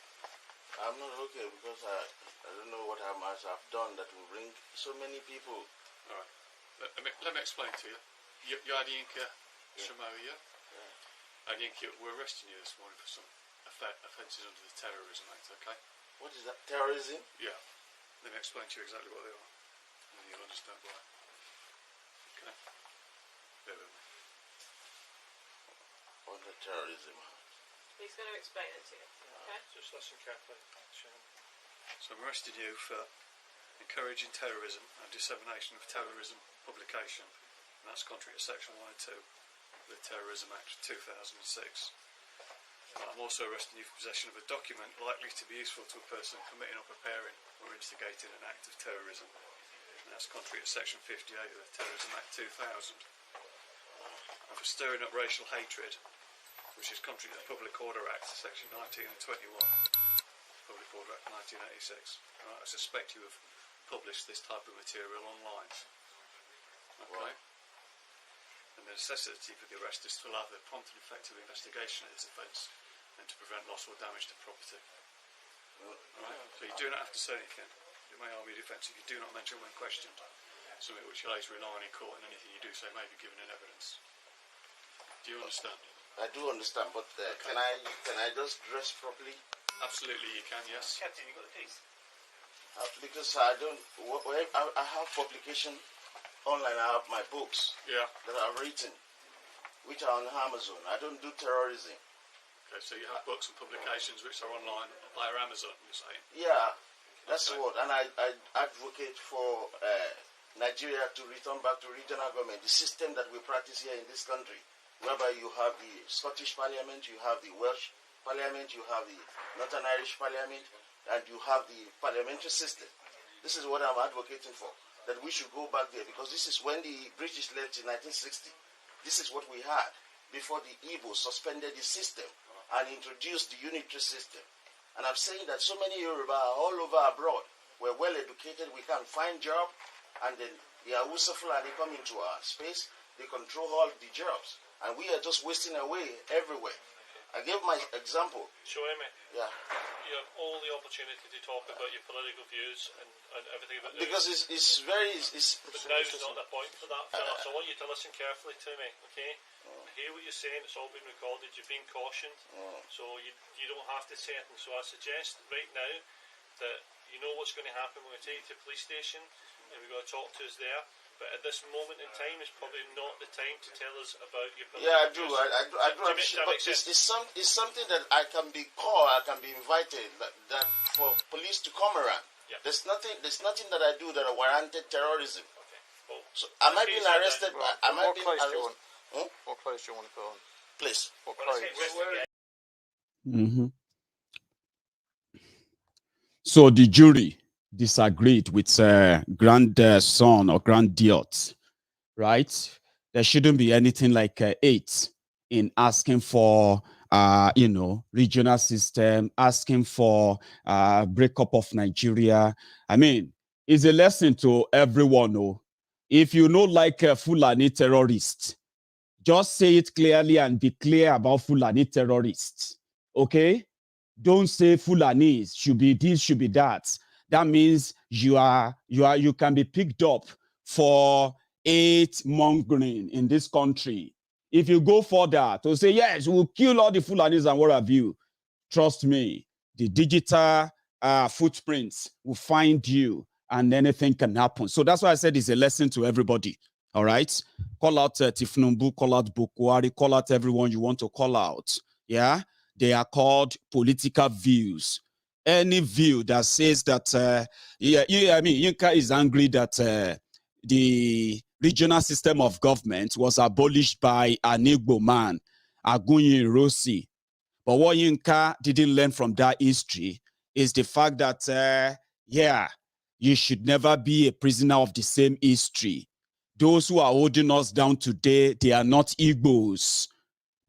[SPEAKER 9] I'm not okay because I don't know what I must have done that will bring so many people.
[SPEAKER 10] All right. Let me explain to you. You're Adeyinka Grandson. Adeyinka, we're arresting you this morning for some offences under the Terrorism Act, okay?
[SPEAKER 9] What is that? Terrorism?
[SPEAKER 10] Yeah. Let me explain to you exactly what they are, and then you'll understand why. Okay? Bear with me.
[SPEAKER 9] Under terrorism.
[SPEAKER 8] He's going to explain it to you, okay?
[SPEAKER 10] Just listen carefully. So I'm arresting you for encouraging terrorism and dissemination of terrorism publication, and that's contrary to Section 1 and 2 of the Terrorism Act of 2006. I'm also arresting you for possession of a document likely to be useful to a person committing or preparing or instigating an act of terrorism, and that's contrary to Section 58 of the Terrorism Act 2000. And for stirring up racial hatred, which is contrary to the Public Order Act, Section 19 and 21, Public Order Act 1986. I suspect you have published this type of material online. Okay? And the necessity for the arrest is to allow the prompt and effective investigation of this offence and to prevent loss or damage to property. Right? So you do not have to say anything. It may argue defence if you do not mention when questioned, something which you later rely on in court, and anything you do say may be given in evidence. Do you understand?
[SPEAKER 9] I do understand, but can I just dress properly?
[SPEAKER 10] Absolutely, you can. Yes.
[SPEAKER 8] Captain, you got the keys?
[SPEAKER 9] Because I don't. I have publication online. I have my books.
[SPEAKER 10] Yeah.
[SPEAKER 9] That I've written, which are on Amazon. I don't do terrorism.
[SPEAKER 10] Okay, so you have books and publications which are online via Amazon, you're saying?
[SPEAKER 9] Yeah, that's what. And I advocate for Nigeria to return back to regional government, the system that we practice here in this country, whereby you have the Scottish Parliament, you have the Welsh Parliament, you have the Northern Irish Parliament, and you have the parliamentary system. This is what I'm advocating for, that we should go back there, because this is when the British left in 1960. This is what we had before the Igbos suspended the system and introduced the unitary system. And I'm saying that so many Yoruba are all over abroad. We're well educated, we can find job, and then they are useful and they come into our space, they control all the jobs. And we are just wasting away everywhere. I gave my example.
[SPEAKER 11] Sowore,
[SPEAKER 9] yeah.
[SPEAKER 11] You have all the opportunity to talk about your political views and everything about
[SPEAKER 9] because it's very...
[SPEAKER 11] But now's not the point for that, Philip, so I want you to listen carefully to me, okay? Hear what you're saying, it's all been recorded, you've been cautioned, so you don't have to say anything. So I suggest right now that you know what's going to happen when we take you to the police station and we're going to talk to us there. But at this moment in time, it's probably not the time to tell us about your political
[SPEAKER 9] I do.
[SPEAKER 11] views.
[SPEAKER 9] I do. But it's something that I can be called, I can be invited, that for police to come around. Yeah. There's nothing that I do that warranted terrorism.
[SPEAKER 11] Okay. Well,
[SPEAKER 9] so am I being arrested? Am I being arrested?
[SPEAKER 12] What clothes do you want to put on?
[SPEAKER 9] Please.
[SPEAKER 12] What clothes?
[SPEAKER 2] Mm-hmm. So the jury disagreed with grandson or grandiot, right? There shouldn't be anything like 8 in asking for, regional system, asking for breakup of Nigeria. I mean, it's a lesson to everyone. Oh, if you know like a Fulani terrorist, Just say it clearly and be clear about Fulani terrorists. Okay? Don't say Fulanis should be this, should be that. That means you can be picked up for hate mongering in this country. If you go further to say, yes, we'll kill all the Fulanis and what have you, trust me, the digital footprints will find you and anything can happen. So that's why I said it's a lesson to everybody. All right? Call out Tifnumbu, call out Bukwari, call out everyone you want to call out. Yeah? They are called political views. Any view that says that, Yinka is angry that the regional system of government was abolished by an Igbo man, Agunyi Rossi. But what Yinka didn't learn from that history is the fact that, you should never be a prisoner of the same history. Those who are holding us down today, they are not Igbos.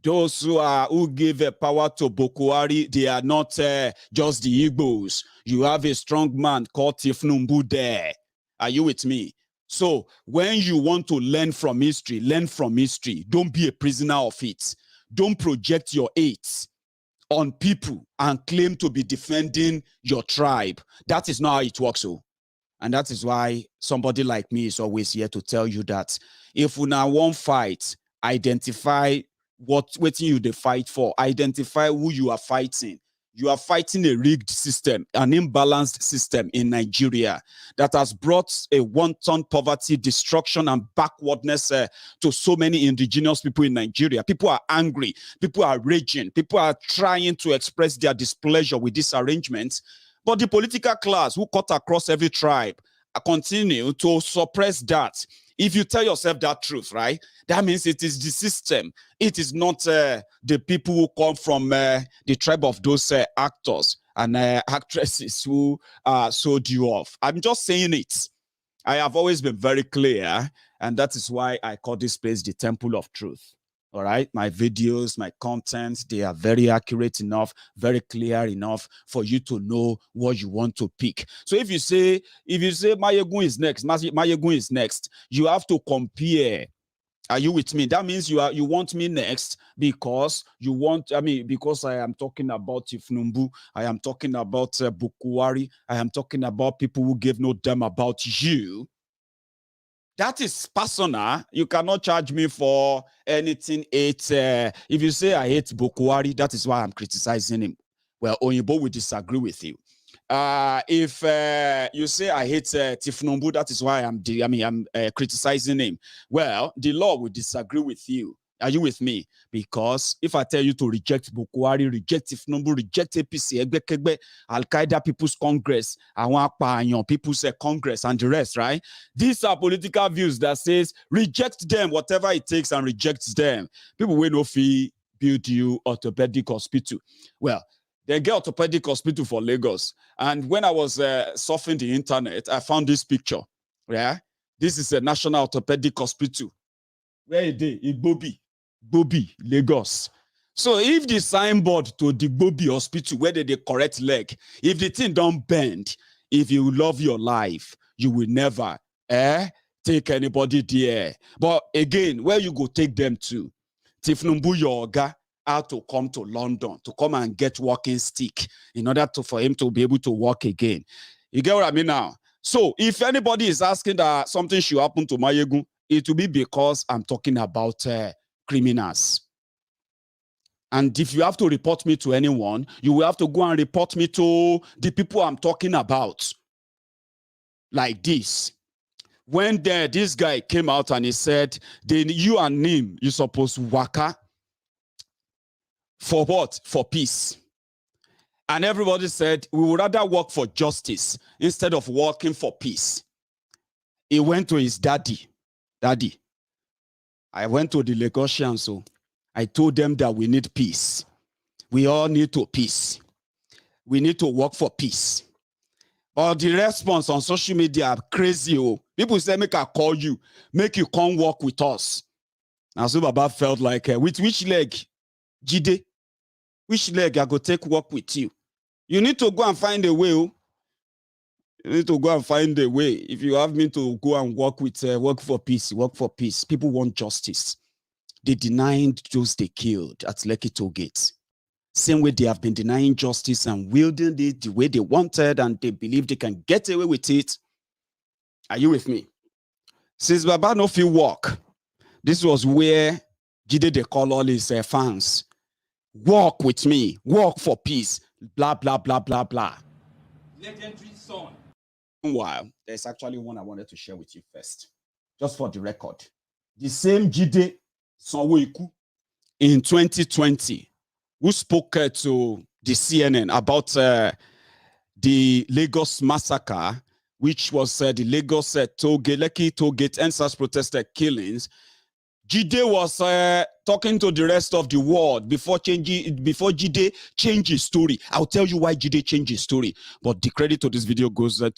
[SPEAKER 2] Those who give power to Bokwari, they are not just the Igbos. You have a strong man called Tifnumbu there. Are you with me? So when you want to learn from history, learn from history. Don't be a prisoner of it. Don't project your hate on people and claim to be defending your tribe. That is not how it works. And that is why somebody like me is always here to tell you that if you now won't fight, identify what you they fight for. Identify who you are fighting. You are fighting a rigged system, an imbalanced system in Nigeria that has brought a wanton poverty, destruction, and backwardness to so many indigenous people in Nigeria. People are angry. People are raging. People are trying to express their displeasure with this arrangement. But the political class who cut across every tribe continue to suppress that. If you tell yourself that truth, right, that means it is the system. It is not the people who come from the tribe of those actors and actresses who sold you off. I'm just saying it. I have always been very clear, and that is why I call this place the Temple of Truth. All right, my videos, my content, they are very accurate enough, very clear enough for you to know what you want to pick. So if you say Maiyegun is next, Maiyegun is next, you have to compare. Are you with me? That means you want me next because because I am talking about Tifnumbu, I am talking about Bukwari, I am talking about people who give no damn about you. That is personal. You cannot charge me for anything. If you say I hate Bukwari, that is why I'm criticizing him. Well, Oyinbo will disagree with you. If you say I hate Tifnumbu, that is why I'm criticizing him. Well, the law will disagree with you. Are you with me? Because if I tell you to reject Bukwari, reject Tifnumbu, reject APC, Egbekegbe, Al-Qaeda People's Congress, People's Congress, and the rest, right? These are political views that says reject them, whatever it takes, and reject them. People will no fee build you orthopedic hospital. Well, they get orthopedic hospital for Lagos. And when I was surfing the internet, I found this picture. Yeah, this is a national orthopedic hospital. Where is it? In Bobi, Lagos. So if the signboard to the Bobi hospital, where they correct leg, if the thing don't bend, if you love your life, you will never take anybody there. But again, where you go take them to? Tifnumbu Yoga had to come to London to come and get walking stick in order for him to be able to walk again. You get what I mean now? So if anybody is asking that something should happen to Maiyegun, it will be because I'm talking about criminals. And if you have to report me to anyone, you will have to go and report me to the people I'm talking about. Like this. When this guy came out and he said, you and him, you're supposed to waka for what? For peace. And everybody said, we would rather work for justice instead of working for peace. He went to his daddy. Daddy, I went to the Lagosians, so I told them that we need peace. We all need to peace. We need to work for peace. But the response on social media are crazy. People say, make I call you, make you come work with us. And so Baba felt like, with which leg? Jide, which leg I go take work with you? You need to go and find a way. You need to go and find a way. If you have me to go and work with, work for peace, work for peace. People want justice. they denied those they killed at Lekki Toll Gate. Same way they have been denying justice and wielding it the way they wanted, and they believe they can get away with it. Are you with me? Since Baba no feel walk, this was where Jide they call all his fans. Walk with me, walk for peace, blah, blah, blah, blah, blah.
[SPEAKER 7] Legendary song.
[SPEAKER 2] Meanwhile, there's actually one I wanted to share with you first, just for the record. The same Jide Sanwoolu in 2020, who spoke to the CNN about the Lagos massacre, which was the Lagos Lekki Toll Gate NSAS protester killings. Jide was talking to the rest of the world before Jide changed his story. I'll tell you why Jide changed his story. But the credit to this video goes to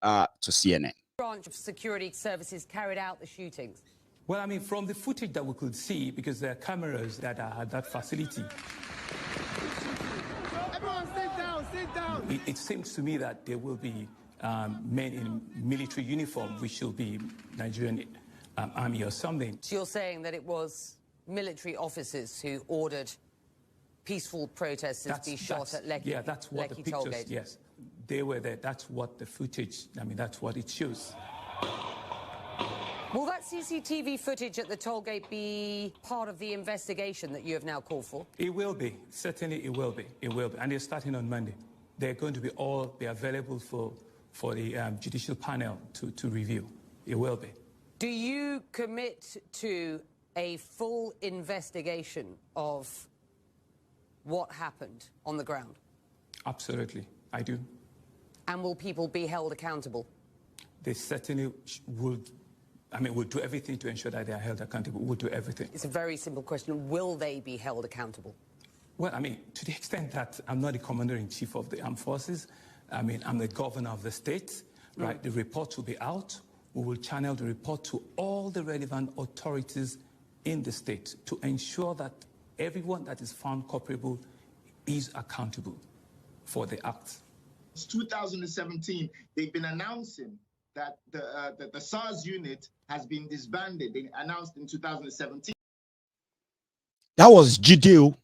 [SPEAKER 2] CNN.
[SPEAKER 13] Branch of security services carried out the shootings.
[SPEAKER 14] Well, I mean, from the footage that we could see, because there are cameras that are at that facility.
[SPEAKER 7] Everyone sit down, sit down.
[SPEAKER 14] It seems to me that there will be men in military uniform, which will be Nigerian army or something.
[SPEAKER 13] So you're saying that it was military officers who ordered peaceful protesters to be shot at Lekki?
[SPEAKER 14] Yeah, that's what the pictures, yes. They were there. That's what the footage, I mean, that's what it shows.
[SPEAKER 13] Will that CCTV footage at the toll gate be part of the investigation that you have now called for?
[SPEAKER 14] It will be. Certainly it will be. It will be. And they're starting on Monday. They're going to be available for the judicial panel to review. It will be.
[SPEAKER 13] Do you commit to a full investigation of what happened on the ground?
[SPEAKER 14] Absolutely, I do.
[SPEAKER 13] And will people be held accountable?
[SPEAKER 14] They certainly would. I mean, we'll do everything to ensure that they are held accountable. We'll do everything.
[SPEAKER 13] It's a very simple question. Will they be held accountable?
[SPEAKER 14] Well, I mean, to the extent that I'm not the commander-in-chief of the armed forces, I mean, I'm the governor of the state, right? The report will be out. We will channel the report to all the relevant authorities in the state to ensure that everyone that is found culpable is accountable for the act.
[SPEAKER 15] Since 2017, they've been announcing that the SARS unit has been disbanded. They announced in 2017.
[SPEAKER 2] That was Jide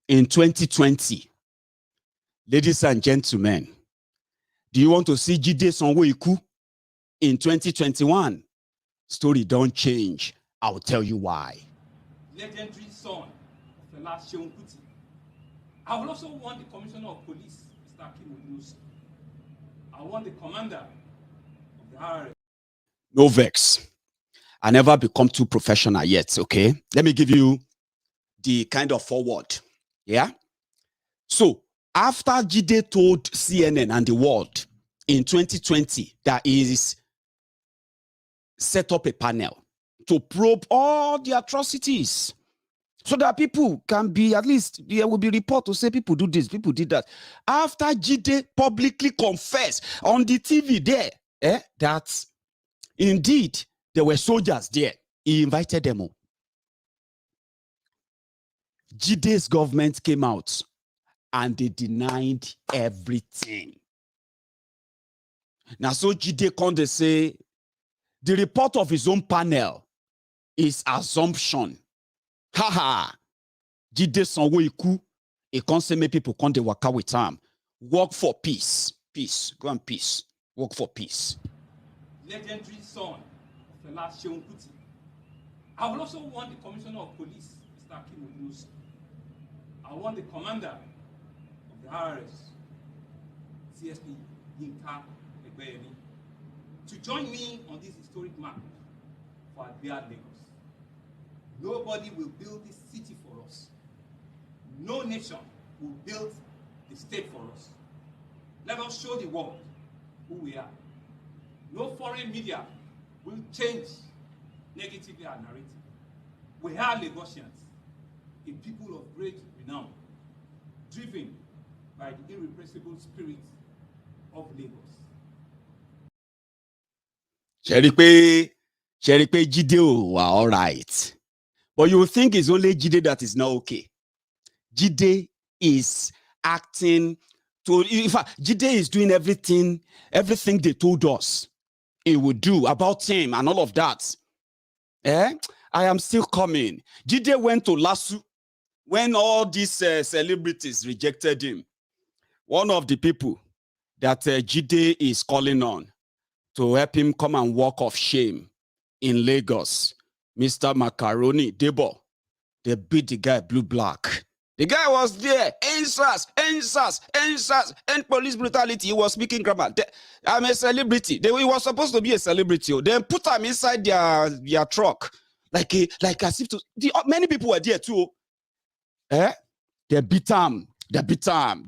[SPEAKER 2] in 2020. Ladies and gentlemen, do you want to see Jide Sanwoolu in 2021? Story don't change. I'll tell you why.
[SPEAKER 7] Legendary son of LASU. I will also want the Commissioner of Police, Mr. Akim. I want the Commander of the RRF.
[SPEAKER 2] No vex. I never become too professional yet, okay? Let me give you the kind of forward, yeah? So, after Jide told CNN and the world in 2020 that he is set up a panel to probe all the atrocities so that people can be, at least there will be report to say people do this, people did that. After Jide publicly confessed on the TV there that indeed there were soldiers there, he invited them all. Jide's government came out and they denied everything. Now, so Jide come they say the report of his own panel is assumption. Haha. Jide Sanwoolu, he can't say many people come they work out with him. Work for peace. Peace. Go and peace. Work for peace.
[SPEAKER 7] Legendary son of LASU. I will also want the Commissioner of Police, Mr. Akim. I want the Commander of the RRS, CSP Adeyinka Grandson, to join me on this historic map for Adjourned Lagos. Nobody will build this city for us. No nation will build the state for us. Let us show the world who we are. No foreign media will change negatively our narrative. We are Lagosians, a people of great renown, driven by the irrepressible spirit of Lagos.
[SPEAKER 2] Jide are all right. But you will think it's only Jide that is not okay. Jide is acting to, in fact, Jide is doing everything they told us he would do about him and all of that. I am still coming. Jide went to LASU when all these celebrities rejected him. One of the people that Jide is calling on to help him come and walk off shame in Lagos, Mr. Macaroni Debo, they beat the guy blue-black. The guy was there, answers, and police brutality. He was speaking grammar. I'm a celebrity. He was supposed to be a celebrity. Then put him inside their truck. Like as if to, many people were there too. They beat him.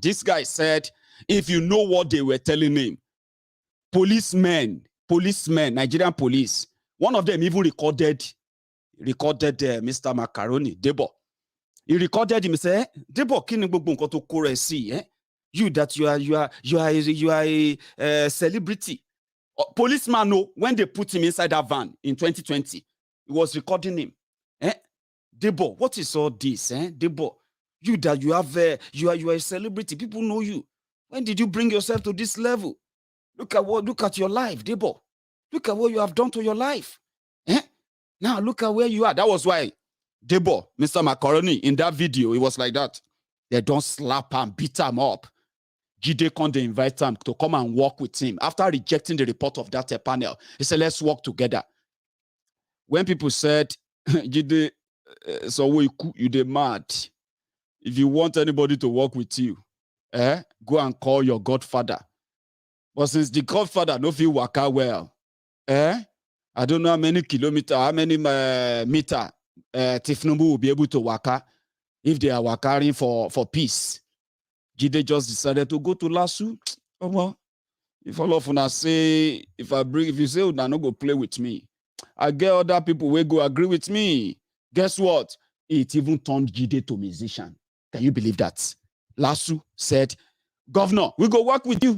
[SPEAKER 2] This guy said, if you know what they were telling him, policemen, Nigerian police, one of them even recorded Mr. Macaroni Debo. He recorded him. He said, Debo, you that you are a celebrity. Policeman, no, when they put him inside that van in 2020, he was recording him. Debo, what is all this? Debo, you that you are a celebrity. People know you. When did you bring yourself to this level? Look at your life, Debo. Look at what you have done to your life. Now look at where you are. That was why Debo, Mr. Macaroni, in that video, it was like that. They don't slap him, beat him up. Jide Konde invite him to come and work with him. After rejecting the report of that panel, he said, let's work together. When people said, Jide, Sowore, you're mad. If you want anybody to work with you, go and call your godfather. But since the godfather no feel waka well, I don't know how many kilometers, how many meter Tifnubu will be able to waka if they are wakaring for peace. Jide just decided to go to LASU. If all of una say, if you say una no go play with me, I get other people will go agree with me. Guess what? It even turned Jide to musician. Can you believe that? LASU said, Governor, we go work with you.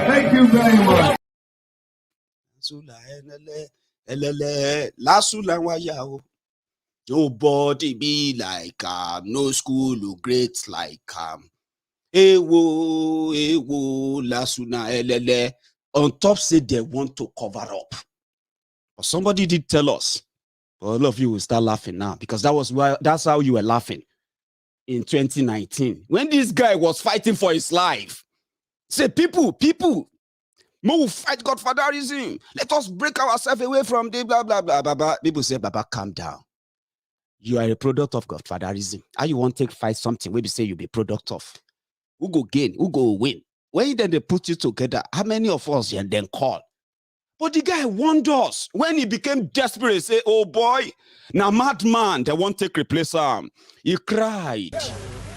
[SPEAKER 1] Thank you very much.
[SPEAKER 2] Nobody be like no school great like ewo lasuna elele. On top say they want to cover up. But somebody did tell us. But all of you will start laughing now because that's how you were laughing in 2019 when this guy was fighting for his life. Say people, move, fight godfatherism. Let us break ourselves away from the blah, blah, blah, blah, blah. People say, Baba, calm down. You are a product of godfatherism. How you want to fight something where you say you be product of? Who go gain? Who go win? When then they put you together, how many of us and then call? But the guy warned us. When he became desperate, he said, oh boy, now madman, they won't take replace him. He cried.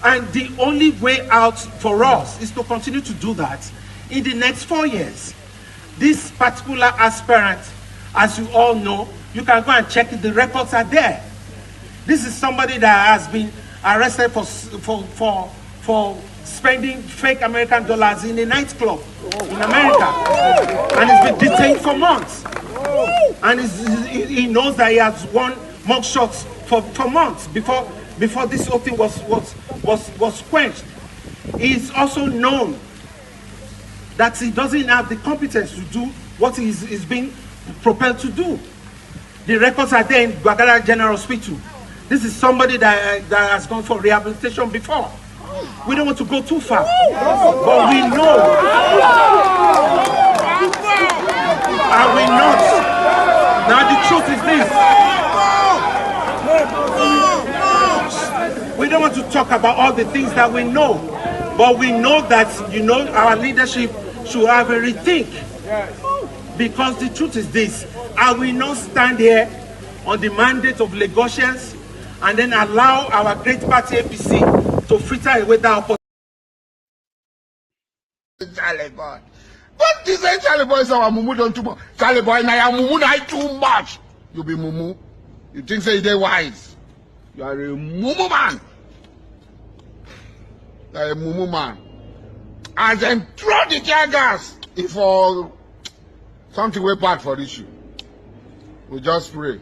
[SPEAKER 16] And the only way out for us is to continue to do that in the next 4 years. This particular aspirant, as you all know, you can go and check it, the records are there. This is somebody that has been arrested for spending fake American dollars in a nightclub in America. And he's been detained for months. And he knows that he has won mug shots for months before this whole thing was quenched. He's also known that he doesn't have the competence to do what he's being propelled to do. The records are there in Igbos General Hospital. This is somebody that has gone for rehabilitation before. We don't want to go too far, but we know, and we not. Now the truth is this. We don't want to talk about all the things that we know, but we know that, our leadership should have a rethink. Because the truth is this, I will not stand here on the mandate of Lagosians and then allow our great party APC to fritter away that opportunity.
[SPEAKER 4] Charlie boy. What is that Charlie boy say our mumu don't too much? Charlie boy, now your mumu not too much. You be mumu. You think say they wise.
[SPEAKER 17] You are a mumu man. You are a mumu man. And then throw the tear gas if something way bad for this issue. We just pray.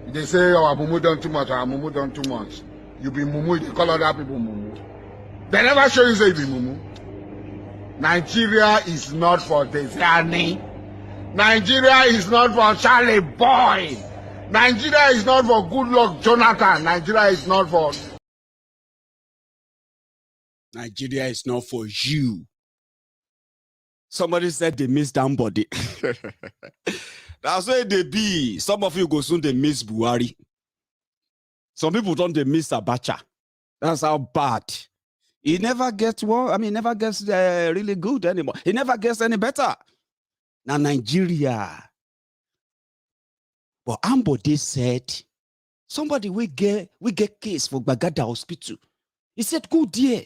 [SPEAKER 17] They say our mumu done too much, our mumu done too much. You be mumu, they call other people mumu. They never show you say you be mumu. Nigeria is not for Desani. Nigeria is not for Charlie Boy. Nigeria is not for Goodluck Jonathan. Nigeria is not for...
[SPEAKER 2] Nigeria is not for you. Somebody said they miss somebody. That's where they be. Some of you go soon they miss Buhari. Some people don't they miss Abacha. That's how bad. He never gets well. I mean, never gets really good anymore. He never gets any better. Now Nigeria. But Ambode said, somebody we get case for Bagada Hospital. He said, good dear.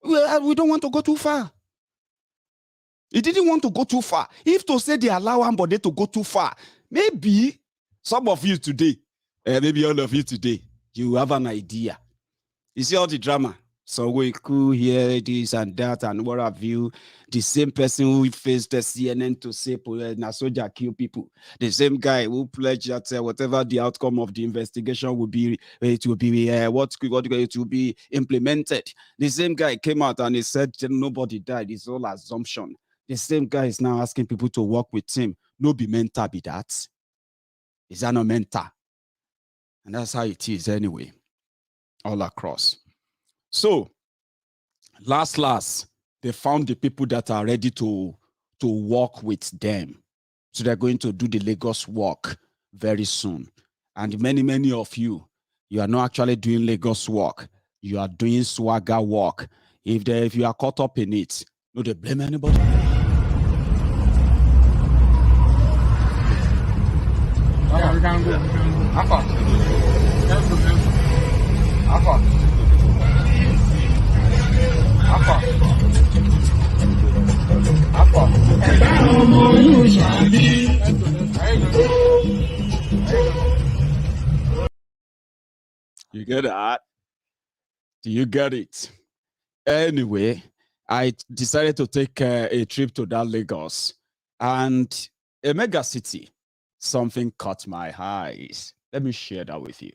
[SPEAKER 2] We don't want to go too far. He didn't want to go too far. If to say they allow Ambode to go too far, maybe some of you today, maybe all of you today, you have an idea. You see all the drama. So we could hear this and that and what have you. The same person who faced the CNN to say Nasoja kill people. The same guy who pledged that whatever the outcome of the investigation will be, it will be implemented. The same guy came out and he said nobody died. It's all assumption. The same guy is now asking people to work with him. No be mental be that. Is that not mental? And that's how it is anyway. All across. So, last, they found the people that are ready to work with them. So they're going to do the Lagos work very soon. And many of you are not actually doing Lagos work. You are doing swagger work. If you are caught up in it, no, they blame anybody.
[SPEAKER 17] Yeah, we can go.
[SPEAKER 2] You get that? Do you get it? Anyway, I decided to take a trip to that Lagos and a mega city. Something caught my eyes. Let me share that with you.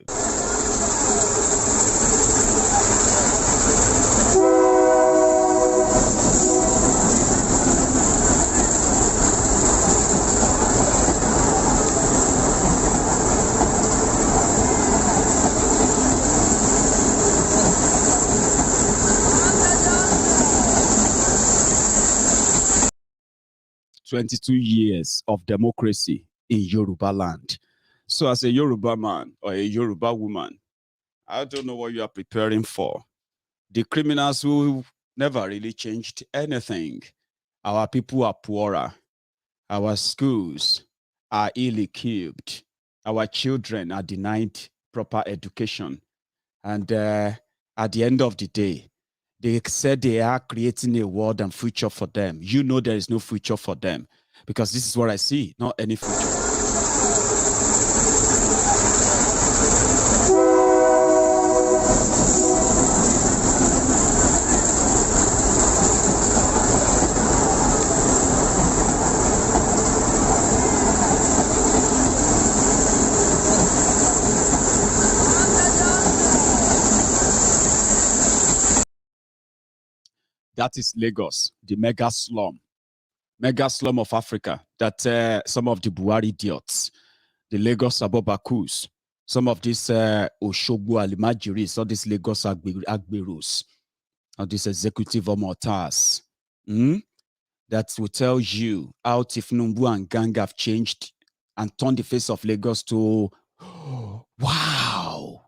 [SPEAKER 2] 22 years of democracy in Yorubaland. So as a Yoruba man or a Yoruba woman, I don't know what you are preparing for. The criminals who never really changed anything. Our people are poorer. Our schools are ill-equipped. Our children are denied proper education. And at the end of the day, they said they are creating a world and future for them. You know there is no future for them because this is what I see, not any future. That is Lagos, the mega slum of Africa. That some of the Buhari idiots, the Lagos Abobakus, some of these Oshogbo Alimajiris, all these Lagos Agberus, all these executive omotas, that will tell you how Tifnumbu and gang have changed and turned the face of Lagos to, wow,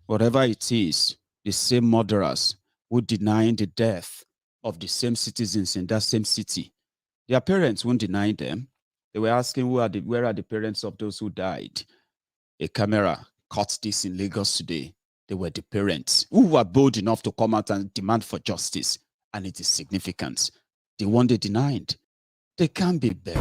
[SPEAKER 2] whatever it is, the same murderers who denying the death of the same citizens in that same city. Their parents won't deny them. They were asking where are the parents of those who died? A camera caught this in Lagos today. They were the parents who were bold enough to come out and demand for justice. And it is significant. The one they denied, they can't be buried.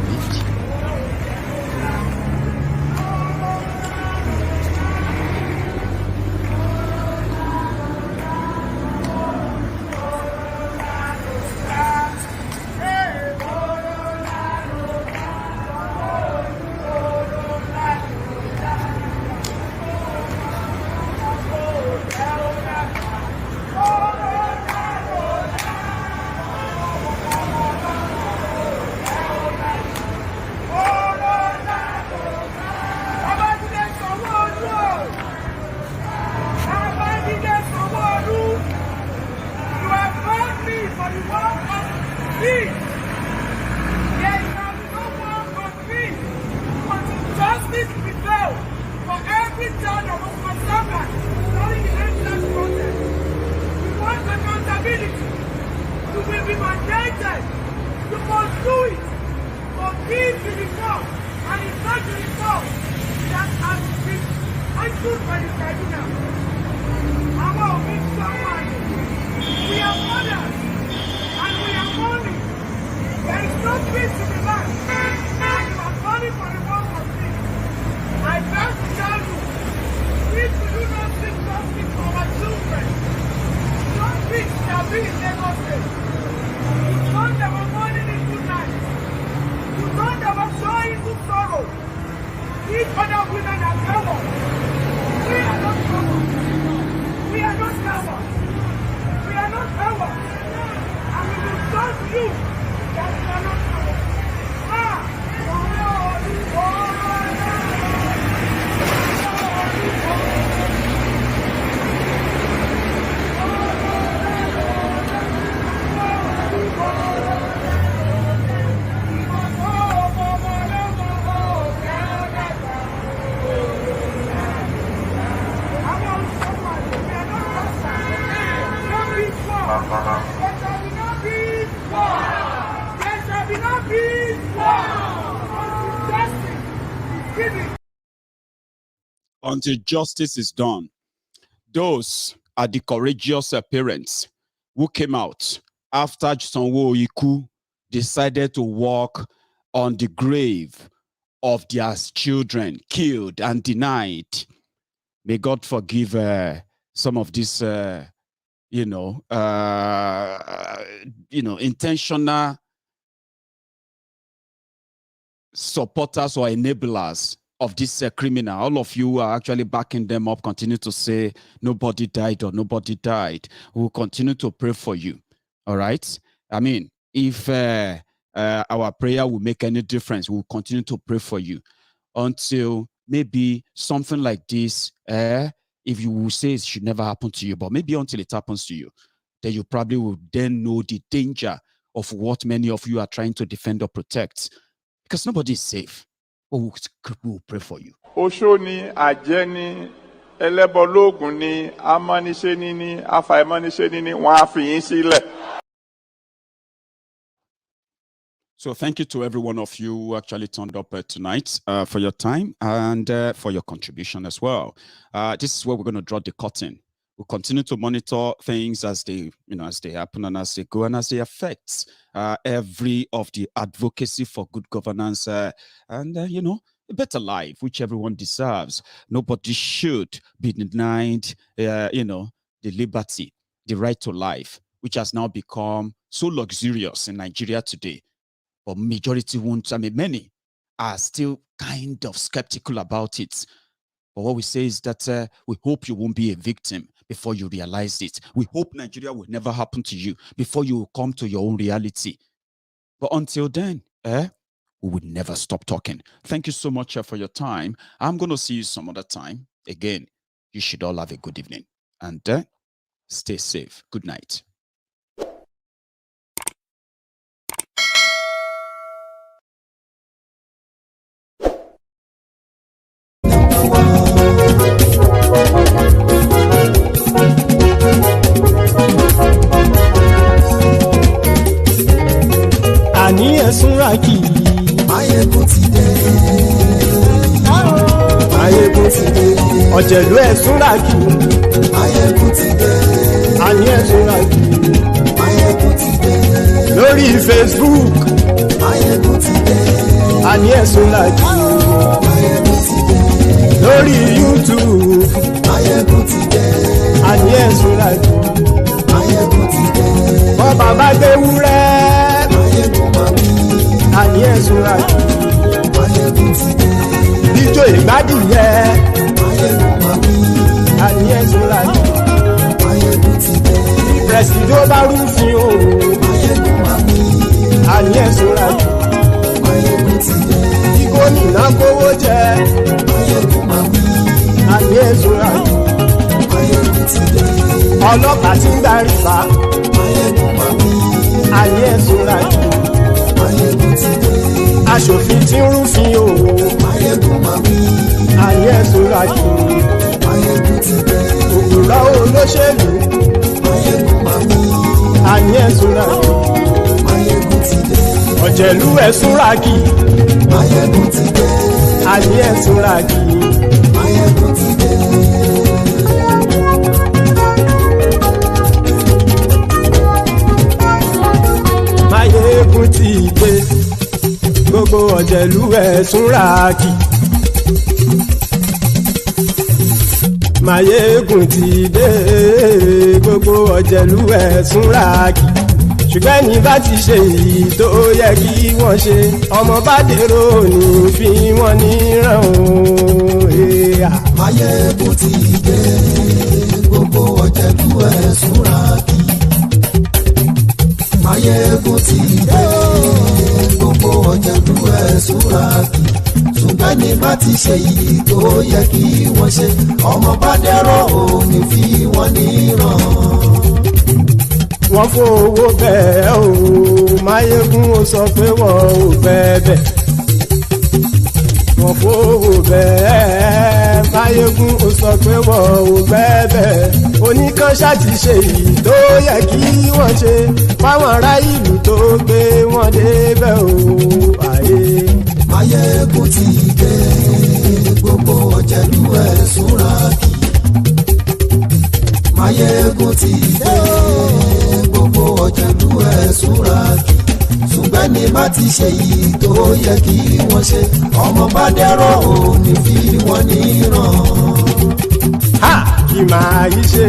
[SPEAKER 18] be war of peace. There shall be no war of peace until justice prevails for every child of our servant during the end-time process. We want accountability. You will be mandated. You must do it. Forgive the report, and it's not the report that has been issued by the tribunal. Our big someone. We are mothers, and we are mourning. There is no peace in the land, and you are calling for the work of peace. I beg to tell you, if we do not seek justice for our children, no peace shall be in Lagos State. You turned our mourning into night. You turned our joy into sorrow. These other women are cowards. We are not cowards. We are not cowards. We are not cowards. And we will show to you that we are not cowards.
[SPEAKER 2] Until justice is done. Those are the courageous parents who came out after Sanwoolu decided to walk on the grave of their children killed and denied. May God forgive some of these, intentional supporters or enablers of this criminal. All of you are actually backing them up, continue to say nobody died or nobody died. We'll continue to pray for you. All right? I mean, if our prayer will make any difference, we'll continue to pray for you until maybe something like this, if you will say it should never happen to you, but maybe until it happens to you, then you probably will then know the danger of what many of you are trying to defend or protect, because nobody is safe. We'll pray for you.
[SPEAKER 19] Oshoni, Ajeni, Elebologuni, Amanisenini, Afaimaniseni, Wafi.
[SPEAKER 2] So thank you to every one of you who actually turned up tonight for your time and for your contribution as well. This is where we're going to draw the curtain. We'll continue to monitor things as they, as they happen and as they go and as they affect every of the advocacy for good governance and, a better life, which everyone deserves. Nobody should be denied, the liberty, the right to life, which has now become so luxurious in Nigeria today. But majority won't, many are still kind of skeptical about it. But what we say is that we hope you won't be a victim before you realize it. We hope Nigeria will never happen to you before you come to your own reality. But until then, we will never stop talking. Thank you so much for your time. I'm going to see you some other time. Again, you should all have a good evening. And stay safe. Good night.
[SPEAKER 1] Àní ẹ̀sùnra kì í. Maiyegun ti dé. Maiyegun ti dé. Ọ̀jẹ̀lú ẹ̀sùnra kì í. Maiyegun ti dé. Àní ẹ̀sùnra kì í. Maiyegun ti dé. Lórí Facebook. Maiyegun ti dé. Àní ẹ̀sùnra kì í. Maiyegun ti dé. Lórí YouTube. Maiyegun ti dé. Àní ẹ̀sùnra kì í. Maiyegun ti dé. Bọ́ bàbá gbé wúrẹ́. Àní ẹ̀sùn àjò Maiyegun ti dé. Ijó ìgbádùn yẹ àní ẹ̀sùn àjò Maiyegun ti dé. Pẹ̀sìdó bá rúfin o àní ẹ̀sùn àjò Maiyegun ti dé. Gómìnà kówó jẹ àní ẹ̀sùn àjò Maiyegun ti dé. Ọlọ́pàá ti ń darí fa
[SPEAKER 20] ayé ẹ̀sùnra kì
[SPEAKER 1] Maiyegun ti dé.
[SPEAKER 20] aṣòfin tí ń rúfin o
[SPEAKER 1] Maiyegun máa wí.
[SPEAKER 20] ayé ẹ̀sùnra kì
[SPEAKER 1] Maiyegun ti dé.
[SPEAKER 20] òkúra olóṣèlú
[SPEAKER 1] Maiyegun máa wí.
[SPEAKER 20] ayé ẹ̀sùnra kì
[SPEAKER 1] Maiyegun ti dé.
[SPEAKER 20] ọ̀jẹ̀lú ẹ̀sùnra kì
[SPEAKER 1] Maiyegun ti dé.
[SPEAKER 20] ayé ẹ̀sùnra kì
[SPEAKER 1] Maiyegun ti dé.
[SPEAKER 20] Maiyegun ti dé gbogbo ọ̀jẹ̀lú ẹ̀sùnra kì Maiyegun ti dé gbogbo ọ̀jẹ̀lú ẹ̀sùnra kì ṣùgbọ́n ní bá ti ṣe èyí tó yẹ kí wọ́n ṣe ọmọ bá dèrò ní fi wọ́n níran o.
[SPEAKER 1] Maiyegun ti dé gbogbo ọ̀jẹ̀lú ẹ̀sùnra kì. Maiyegun ti dé gbogbo ọ̀jẹ̀lú ẹ̀sùnra kì. ṣùgbọ́n ní bá ti ṣe èyí tó yẹ kí wọ́n ṣe ọmọ bá dèrò ní fi wọ́n níran.
[SPEAKER 20] wọ́n fowó bẹ́ẹ̀ o Maiyegun ó sọ pé wọ́n ò fẹ́ bẹ́ẹ̀ wọ́n fowó bẹ́ẹ̀ Maiyegun ó sọ pé wọ́n ò fẹ́ bẹ́ẹ̀ oníkanṣá ti ṣe èyí tó yẹ kí wọ́n ṣe fáwọn ará ìlú tó gbé wọn débẹ̀ o àyè.
[SPEAKER 1] Maiyegun ti dé gbogbo ọ̀jẹ̀lú ẹ̀sùnra kì. Maiyegun ti dé gbogbo ọ̀jẹ̀lú ẹ̀sùnra kì. ṣùgbọ́n ní bá ti ṣe èyí tó yẹ kí wọ́n ṣe ọmọ bá dẹ́rọ̀ ò ní fi wọ́n níran.
[SPEAKER 20] kì máa yí ṣe.